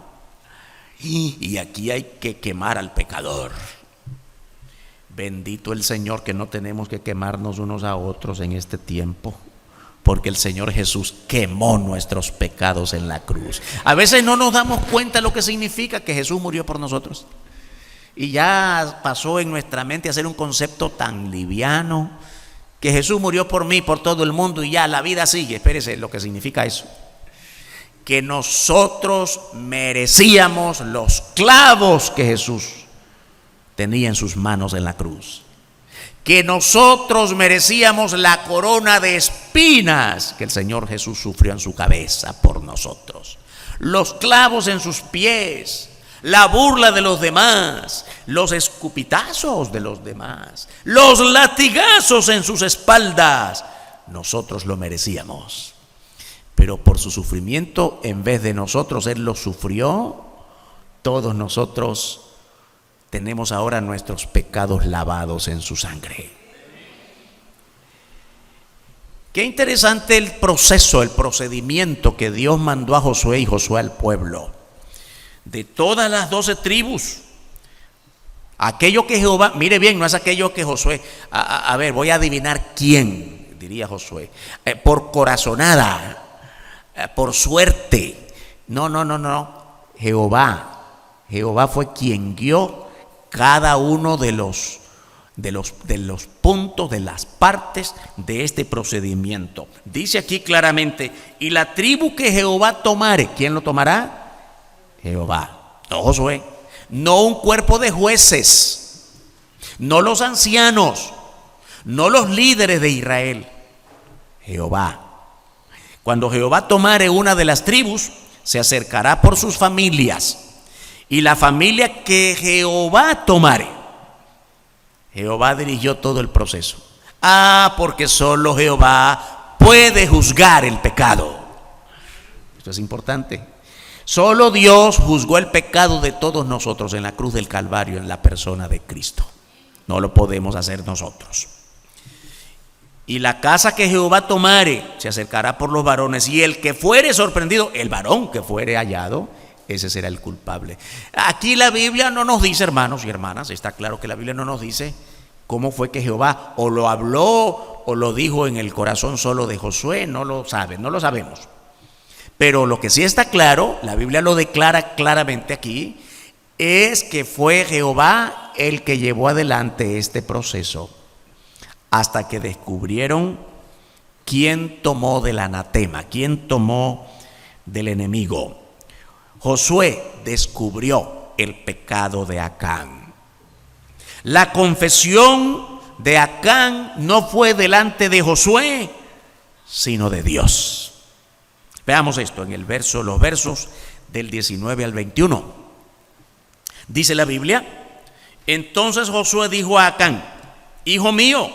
Y aquí hay que quemar al pecador. Bendito el Señor que no tenemos que quemarnos unos a otros en este tiempo, porque el Señor Jesús quemó nuestros pecados en la cruz. A veces no nos damos cuenta de lo que significa que Jesús murió por nosotros, y ya pasó en nuestra mente a ser un concepto tan liviano, que Jesús murió por mí, por todo el mundo, y ya la vida sigue. Espérese, lo que significa eso: que nosotros merecíamos los clavos que Jesús tenía en sus manos en la cruz, que nosotros merecíamos la corona de espinas que el Señor Jesús sufrió en su cabeza por nosotros, los clavos en sus pies, la burla de los demás, los escupitazos de los demás, los latigazos en sus espaldas. Nosotros lo merecíamos, pero por su sufrimiento, en vez de nosotros, Él lo sufrió. Todos nosotros tenemos ahora nuestros pecados lavados en su sangre. Qué interesante el proceso, el procedimiento que Dios mandó a Josué y Josué al pueblo. De todas las 12 tribus, aquello que Jehová, mire bien, no es aquello que Josué, a ver, voy a adivinar quién, diría Josué, por corazonada, por suerte. No. Jehová fue quien guió cada uno de los puntos, de las partes de este procedimiento. Dice aquí claramente: y la tribu que Jehová tomare. ¿Quién lo tomará? Jehová, no Josué, no un cuerpo de jueces, no los ancianos, no los líderes de Israel. Jehová. Cuando Jehová tomare una de las tribus, se acercará por sus familias, y la familia que Jehová tomare. Jehová dirigió todo el proceso. Porque solo Jehová puede juzgar el pecado. Esto es importante. Solo Dios juzgó el pecado de todos nosotros en la cruz del Calvario, en la persona de Cristo. No lo podemos hacer nosotros. Y la casa que Jehová tomare se acercará por los varones, y el que fuere sorprendido, el varón que fuere hallado, ese será el culpable. Aquí la Biblia no nos dice, hermanos y hermanas, está claro que la Biblia no nos dice cómo fue que Jehová o lo habló o lo dijo en el corazón solo de Josué. No lo sabemos. Pero lo que sí está claro, la Biblia lo declara claramente aquí, es que fue Jehová el que llevó adelante este proceso hasta que descubrieron quién tomó del anatema, quién tomó del enemigo. Josué descubrió el pecado de Acán. La confesión de Acán no fue delante de Josué, sino de Dios. Veamos esto en los versos del 19 al 21. Dice la Biblia: entonces Josué dijo a Acán: hijo mío,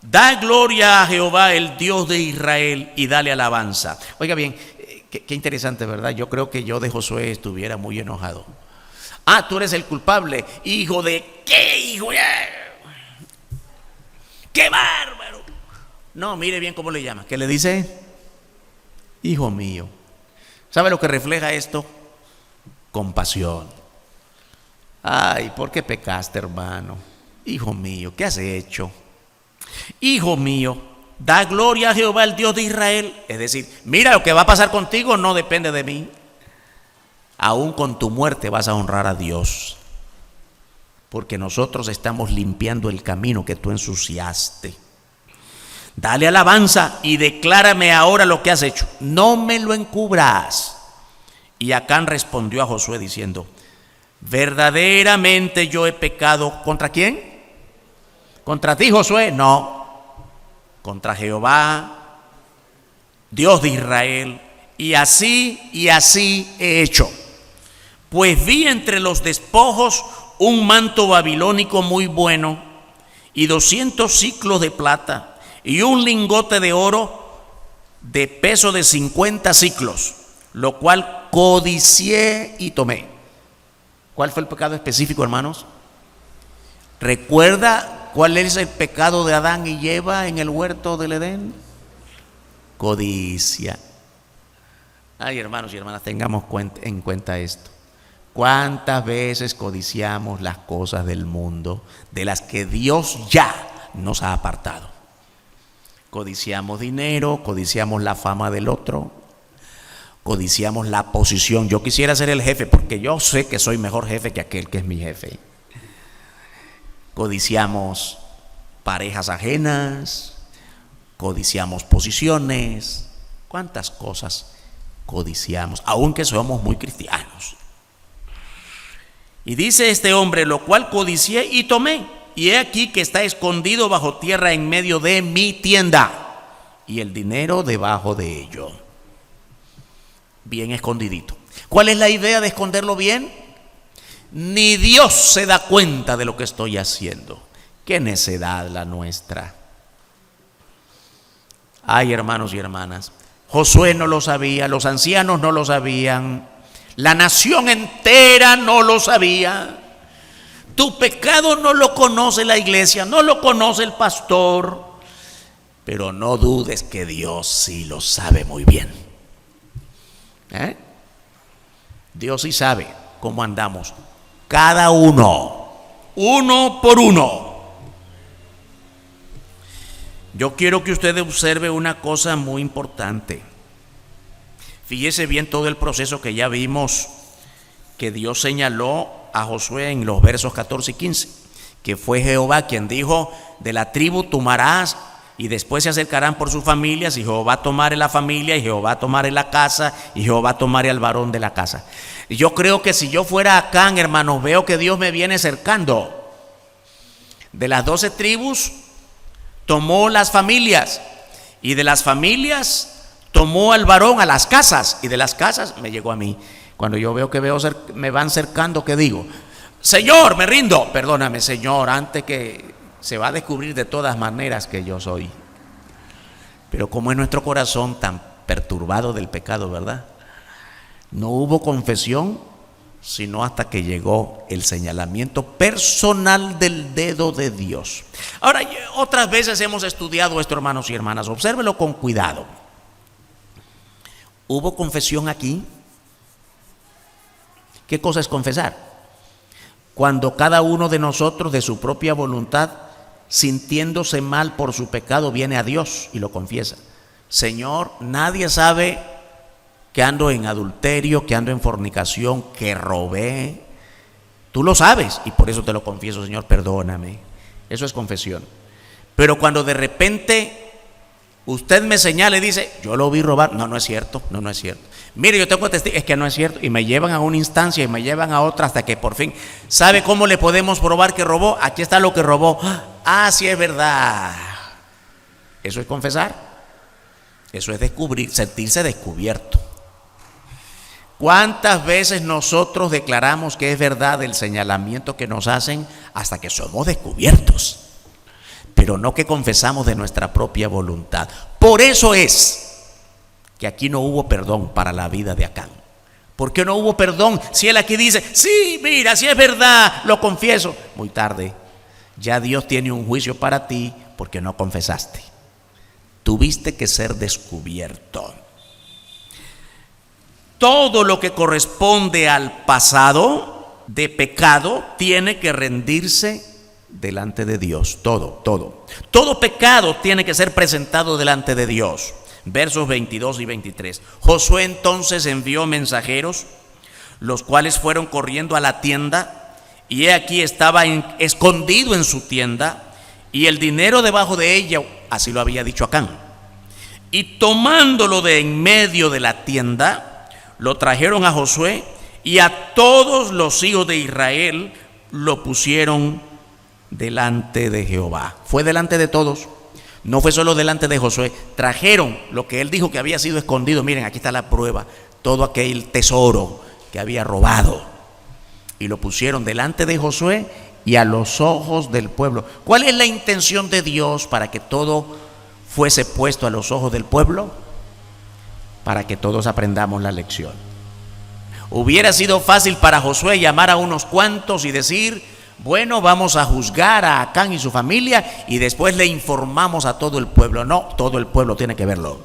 da gloria a Jehová, el Dios de Israel, y dale alabanza. Oiga bien, qué interesante, ¿verdad? Yo creo que yo de Josué estuviera muy enojado. Tú eres el culpable. ¿Hijo de qué? Hijo de... ¡Qué bárbaro! No, mire bien cómo le llama. ¿Qué le dice? Hijo mío. ¿Sabe lo que refleja esto? Compasión. Ay, ¿por qué pecaste, hermano? Hijo mío, ¿qué has hecho? Hijo mío, da gloria a Jehová, el Dios de Israel. Es decir, mira, lo que va a pasar contigo no depende de mí. Aún con tu muerte vas a honrar a Dios, porque nosotros estamos limpiando el camino que tú ensuciaste. Dale alabanza y declárame ahora lo que has hecho. No me lo encubras. Y Acán respondió a Josué diciendo: verdaderamente yo he pecado. ¿Contra quién? ¿Contra ti, Josué? No. Contra Jehová, Dios de Israel. Y así he hecho. Pues vi entre los despojos un manto babilónico muy bueno y 200 siclos de plata y un lingote de oro de peso de 50 siclos, lo cual codicié y tomé. ¿Cuál fue el pecado específico, hermanos? ¿Recuerda cuál es el pecado de Adán y Eva en el huerto del Edén? Codicia. Ay, hermanos y hermanas, tengamos en cuenta esto. ¿Cuántas veces codiciamos las cosas del mundo de las que Dios ya nos ha apartado? Codiciamos dinero, codiciamos la fama del otro, codiciamos la posición. Yo quisiera ser el jefe porque yo sé que soy mejor jefe que aquel que es mi jefe. Codiciamos parejas ajenas, codiciamos posiciones. ¿Cuántas cosas codiciamos? Aunque somos muy cristianos. Y dice este hombre: lo cual codicié y tomé, y he aquí que está escondido bajo tierra en medio de mi tienda, y el dinero debajo de ello. Bien escondidito. ¿Cuál es la idea de esconderlo bien? Ni Dios se da cuenta de lo que estoy haciendo. Qué necedad la nuestra. Ay, hermanos y hermanas, Josué no lo sabía, los ancianos no lo sabían, la nación entera no lo sabía. Tu pecado no lo conoce la iglesia, no lo conoce el pastor, pero no dudes que Dios sí lo sabe muy bien. Dios sí sabe cómo andamos, cada uno, uno por uno. Yo quiero que usted observe una cosa muy importante. Fíjese bien todo el proceso que ya vimos, que Dios señaló a Josué en los versos 14 y 15, que fue Jehová quien dijo: de la tribu tomarás, y después se acercarán por sus familias, y Jehová tomará la familia, y Jehová tomará la casa, y Jehová tomará al varón de la casa. Y yo creo que si yo fuera Acán, hermanos, veo que Dios me viene cercando. De las 12 tribus tomó las familias, y de las familias tomó al varón, a las casas, y de las casas me llegó a mí. Cuando yo veo que me van cercando, ¿qué digo? Señor, me rindo. Perdóname, Señor, antes que se va a descubrir de todas maneras que yo soy. Pero como es nuestro corazón tan perturbado del pecado, ¿verdad? No hubo confesión sino hasta que llegó el señalamiento personal del dedo de Dios. Ahora, otras veces hemos estudiado esto, hermanos y hermanas. Obsérvelo con cuidado. ¿Hubo confesión aquí? ¿Qué cosa es confesar? Cuando cada uno de nosotros, de su propia voluntad, sintiéndose mal por su pecado, viene a Dios y lo confiesa. Señor, nadie sabe que ando en adulterio, que ando en fornicación, que robé. Tú lo sabes y por eso te lo confieso, Señor, perdóname. Eso es confesión. Pero cuando de repente usted me señala y dice: yo lo vi robar. No, no es cierto, no es cierto. Mire, yo tengo testigos, es que no es cierto. Y me llevan a una instancia y me llevan a otra hasta que por fin, ¿sabe cómo le podemos probar que robó? Aquí está lo que robó. Ah, sí es verdad. Eso es confesar. Eso es descubrir, sentirse descubierto. ¿Cuántas veces nosotros declaramos que es verdad el señalamiento que nos hacen hasta que somos descubiertos? Pero no que confesamos de nuestra propia voluntad. Por eso es que aquí no hubo perdón para la vida de Acán. ¿Por qué no hubo perdón? Si él aquí dice: sí, mira, si es verdad, lo confieso. Muy tarde, ya Dios tiene un juicio para ti porque no confesaste. Tuviste que ser descubierto. Todo lo que corresponde al pasado de pecado tiene que rendirse delante de Dios. Todo pecado tiene que ser presentado delante de Dios. Versos 22 y 23. Josué entonces envió mensajeros, los cuales fueron corriendo a la tienda, y he aquí estaba escondido en su tienda, y el dinero debajo de ella, así lo había dicho Acán. Y tomándolo de en medio de la tienda, lo trajeron a Josué, y a todos los hijos de Israel lo pusieron delante de Jehová. Fue delante de todos, no fue solo delante de Josué. Trajeron lo que él dijo que había sido escondido. Miren, aquí está la prueba, todo aquel tesoro que había robado, y lo pusieron delante de Josué y a los ojos del pueblo. ¿Cuál es la intención de Dios para que todo fuese puesto a los ojos del pueblo? Para que todos aprendamos la lección. Hubiera sido fácil para Josué llamar a unos cuantos y decir: bueno, vamos a juzgar a Acán y su familia y después le informamos a todo el pueblo. No, todo el pueblo tiene que verlo.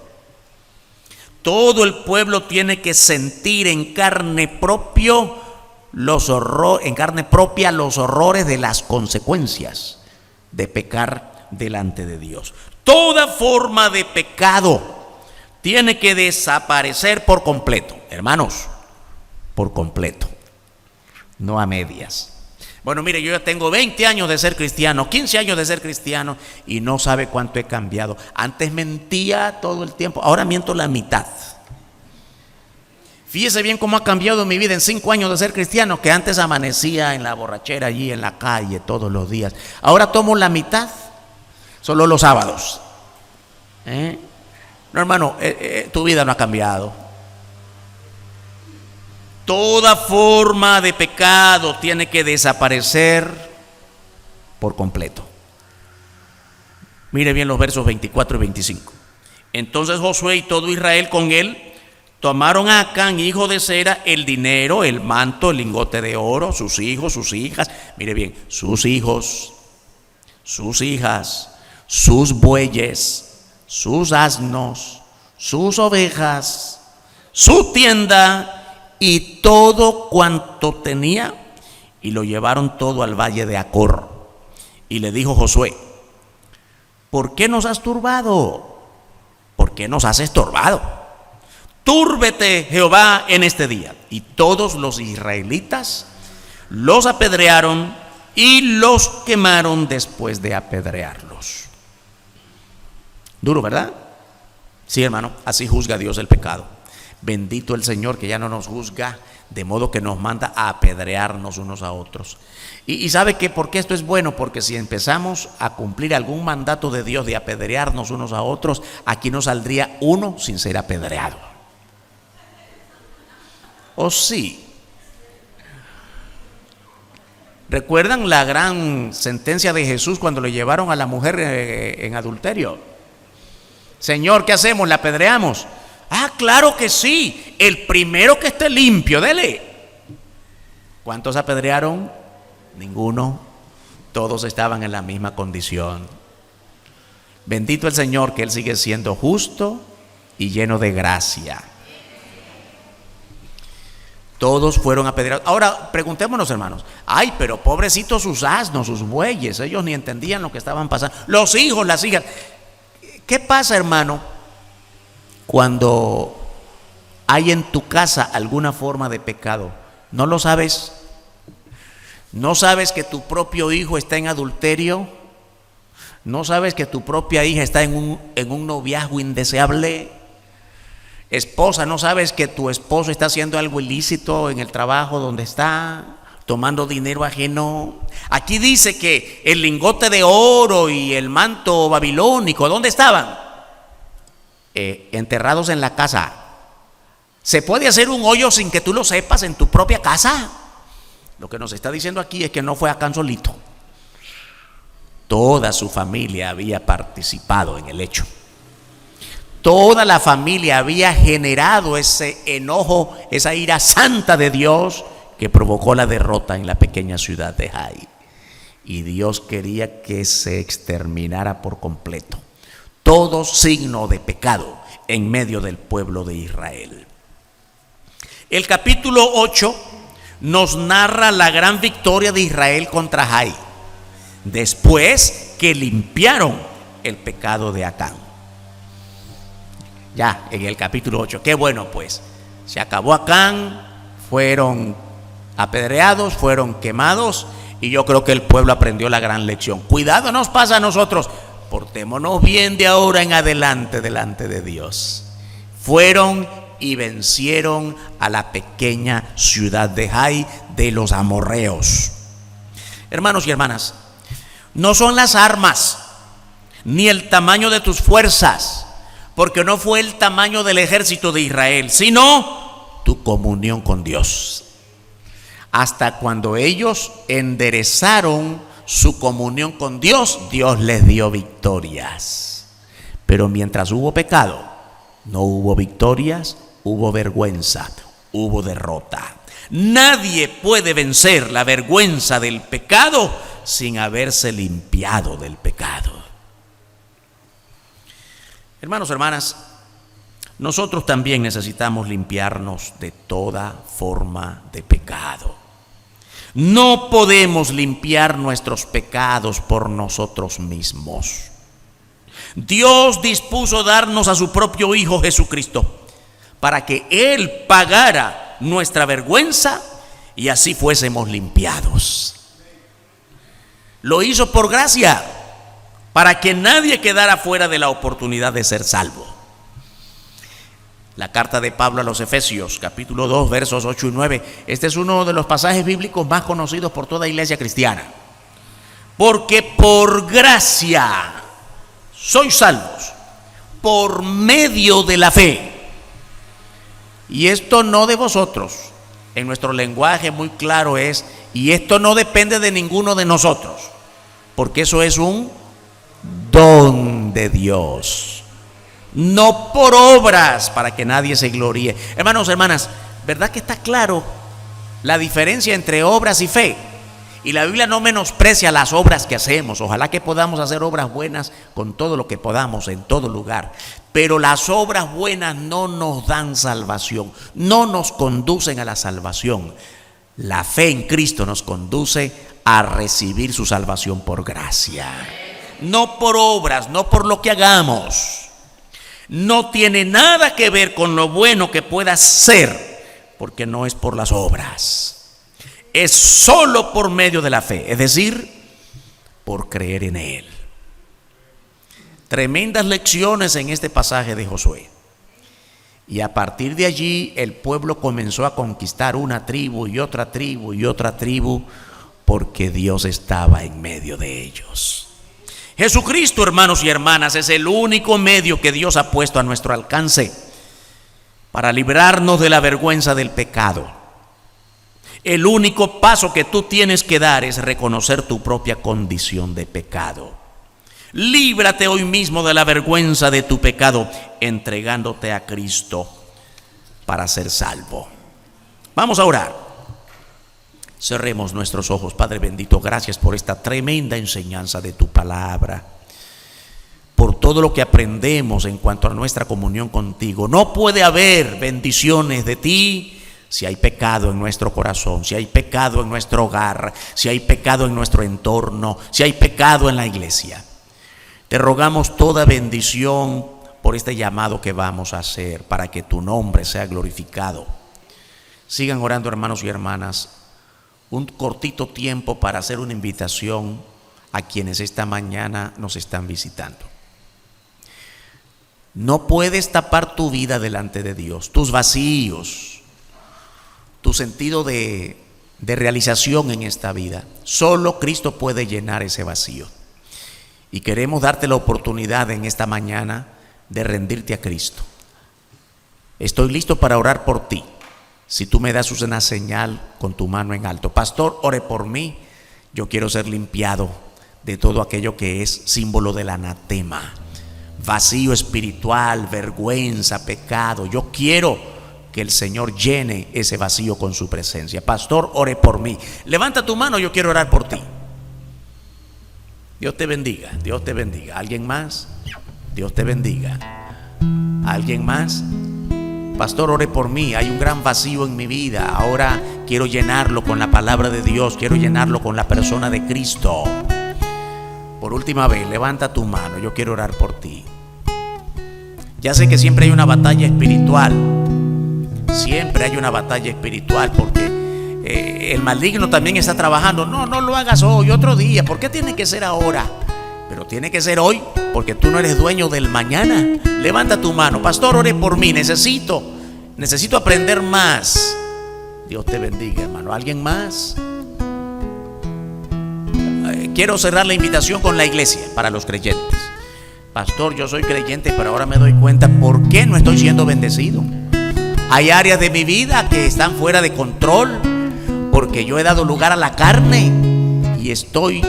Todo el pueblo tiene que sentir en carne propia los horrores de las consecuencias de pecar delante de Dios. Toda forma de pecado tiene que desaparecer por completo, hermanos, por completo, no a medias. Bueno, mire, yo ya tengo 20 años de ser cristiano, 15 años de ser cristiano, y no sabe cuánto he cambiado. Antes mentía todo el tiempo, ahora miento la mitad. Fíjese bien cómo ha cambiado mi vida en 5 años de ser cristiano, que antes amanecía en la borrachera allí en la calle todos los días. Ahora tomo la mitad, solo los sábados. No, hermano, tu vida no ha cambiado. Toda forma de pecado tiene que desaparecer por completo. Mire bien los versos 24 y 25. Entonces Josué y todo Israel con él tomaron a Acán, hijo de Zera, el dinero, el manto, el lingote de oro, sus hijos, sus hijas. Mire bien, sus hijos, sus hijas, sus bueyes, sus asnos, sus ovejas, su tienda y todo cuanto tenía, y lo llevaron todo al valle de Acor. Y le dijo Josué: ¿por qué nos has turbado? ¿Por qué nos has estorbado? Túrbete Jehová en este día. Y todos los israelitas los apedrearon y los quemaron después de apedrearlos. Duro, ¿verdad? Sí, hermano, así juzga Dios el pecado. Bendito el Señor, que ya no nos juzga, de modo que nos manda a apedrearnos unos a otros. Y ¿sabe qué? ¿Por qué esto es bueno? Porque si empezamos a cumplir algún mandato de Dios de apedrearnos unos a otros, aquí no saldría uno sin ser apedreado. ¿O sí? ¿Recuerdan la gran sentencia de Jesús cuando le llevaron a la mujer en adulterio? Señor, ¿qué hacemos? ¿La apedreamos? Ah, claro que sí. El primero que esté limpio, dele. ¿Cuántos apedrearon? Ninguno. Todos estaban en la misma condición. Bendito el Señor, que Él sigue siendo justo y lleno de gracia. Todos fueron apedreados. Ahora, preguntémonos, hermanos. Ay, pero pobrecitos sus asnos, sus bueyes. Ellos ni entendían lo que estaban pasando. Los hijos, las hijas. ¿Qué pasa, hermano, cuando hay en tu casa alguna forma de pecado? ¿No lo sabes? ¿No sabes que tu propio hijo está en adulterio? ¿No sabes que tu propia hija está en un noviazgo indeseable? Esposa, ¿no sabes que tu esposo está haciendo algo ilícito en el trabajo donde está, tomando dinero ajeno? Aquí dice que el lingote de oro y el manto babilónico, ¿dónde estaban? Enterrados en la casa. ¿Se puede hacer un hoyo sin que tú lo sepas en tu propia casa? Lo que nos está diciendo aquí es que no fue Acán solito. Toda su familia había participado en el hecho. Toda la familia había generado ese enojo, esa ira santa de Dios que provocó la derrota en la pequeña ciudad de Jai. Y Dios quería que se exterminara por completo todo signo de pecado en medio del pueblo de Israel. El capítulo 8 nos narra la gran victoria de Israel contra Jai, después que limpiaron el pecado de Acán. Ya en el capítulo 8, qué bueno, pues se acabó Acán, fueron apedreados, fueron quemados, y yo creo que el pueblo aprendió la gran lección. Cuidado nos pasa a nosotros, portémonos bien de ahora en adelante delante de Dios. Fueron y vencieron a la pequeña ciudad de Jai de los amorreos. Hermanos y hermanas, no son las armas ni el tamaño de tus fuerzas, porque no fue el tamaño del ejército de Israel, sino tu comunión con Dios. Hasta cuando ellos enderezaron su comunión con Dios, Dios les dio victorias. Pero mientras hubo pecado, no hubo victorias, hubo vergüenza, hubo derrota. Nadie puede vencer la vergüenza del pecado sin haberse limpiado del pecado. Hermanos, hermanas, nosotros también necesitamos limpiarnos de toda forma de pecado. No podemos limpiar nuestros pecados por nosotros mismos. Dios dispuso darnos a su propio Hijo Jesucristo para que Él pagara nuestra vergüenza y así fuésemos limpiados. Lo hizo por gracia, para que nadie quedara fuera de la oportunidad de ser salvo. La carta de Pablo a los Efesios, capítulo 2, versos 8 y 9. Este es uno de los pasajes bíblicos más conocidos por toda iglesia cristiana. Porque por gracia sois salvos por medio de la fe. Y esto no de vosotros. En nuestro lenguaje muy claro es, y esto no depende de ninguno de nosotros, porque eso es un don de Dios. No por obras para que nadie se gloríe. Hermanos, hermanas, ¿verdad que está claro la diferencia entre obras y fe? Y la Biblia no menosprecia las obras que hacemos. Ojalá que podamos hacer obras buenas con todo lo que podamos en todo lugar. Pero las obras buenas no nos dan salvación, no nos conducen a la salvación. La fe en Cristo nos conduce a recibir su salvación por gracia. No por obras, no por lo que hagamos. No tiene nada que ver con lo bueno que puedas ser, porque no es por las obras. Es solo por medio de la fe, es decir, por creer en Él. Tremendas lecciones en este pasaje de Josué. Y a partir de allí el pueblo comenzó a conquistar una tribu y otra tribu y otra tribu, porque Dios estaba en medio de ellos. Jesucristo, hermanos y hermanas, es el único medio que Dios ha puesto a nuestro alcance para librarnos de la vergüenza del pecado. El único paso que tú tienes que dar es reconocer tu propia condición de pecado. Líbrate hoy mismo de la vergüenza de tu pecado, entregándote a Cristo para ser salvo. Vamos a orar. Cerremos nuestros ojos. Padre bendito, gracias por esta tremenda enseñanza de tu palabra, por todo lo que aprendemos en cuanto a nuestra comunión contigo. No puede haber bendiciones de ti si hay pecado en nuestro corazón, si hay pecado en nuestro hogar, si hay pecado en nuestro entorno, si hay pecado en la iglesia. Te rogamos toda bendición por este llamado que vamos a hacer, para que tu nombre sea glorificado. Sigan orando, hermanos y hermanas. Un cortito tiempo para hacer una invitación a quienes esta mañana nos están visitando. No puedes tapar tu vida delante de Dios, tus vacíos, tu sentido de realización en esta vida. Solo Cristo puede llenar ese vacío. Y queremos darte la oportunidad en esta mañana de rendirte a Cristo. Estoy listo para orar por ti. Si tú me das una señal con tu mano en alto: pastor, ore por mí. Yo quiero ser limpiado de todo aquello que es símbolo del anatema, vacío espiritual, vergüenza, pecado. Yo quiero que el Señor llene ese vacío con su presencia. Pastor, ore por mí. Levanta tu mano, yo quiero orar por ti. Dios te bendiga, Dios te bendiga. ¿Alguien más? Dios te bendiga. ¿Alguien más? pastor, ore por mí, hay un gran vacío en mi vida, ahora quiero llenarlo con la palabra de Dios, quiero llenarlo con la persona de Cristo. Por última vez, levanta tu mano, yo quiero orar por ti. Ya sé que siempre hay una batalla espiritual, siempre hay una batalla espiritual, porque el maligno también está trabajando. No lo hagas hoy, otro día. ¿Por qué tiene que ser ahora? Pero tiene que ser hoy, porque tú no eres dueño del mañana. Levanta tu mano, pastor, ore por mí, necesito aprender más. Dios te bendiga, hermano. ¿Alguien más? Quiero cerrar la invitación con la iglesia para los creyentes. Pastor, yo soy creyente, pero ahora me doy cuenta por qué no estoy siendo bendecido. Hay áreas de mi vida que están fuera de control, porque yo he dado lugar a la carne y estoy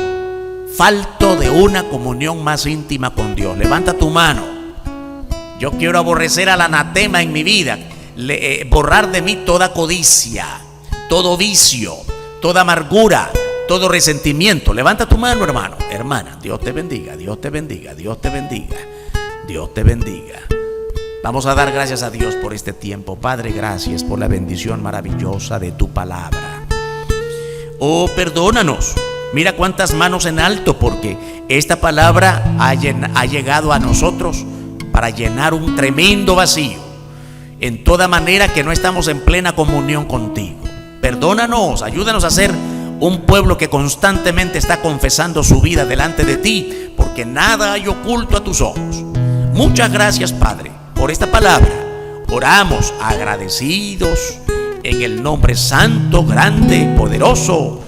falto de una comunión más íntima con Dios. Levanta tu mano. Yo quiero aborrecer al anatema en mi vida, borrar de mí toda codicia, todo vicio, toda amargura, todo resentimiento. Levanta tu mano, hermano, hermana. Dios te bendiga, Dios te bendiga, Dios te bendiga, Dios te bendiga. Vamos a dar gracias a Dios por este tiempo. Padre, gracias por la bendición maravillosa de tu palabra. Oh, perdónanos. Mira cuántas manos en alto, porque esta palabra ha llegado a nosotros para llenar un tremendo vacío, en toda manera que no estamos en plena comunión contigo. Perdónanos, ayúdanos a ser un pueblo que constantemente está confesando su vida delante de ti, porque nada hay oculto a tus ojos. Muchas gracias, Padre, por esta palabra. Oramos agradecidos en el nombre santo, grande, poderoso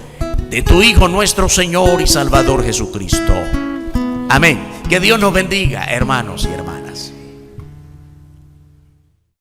de tu Hijo, nuestro Señor y Salvador Jesucristo. Amén. Que Dios nos bendiga, hermanos y hermanas.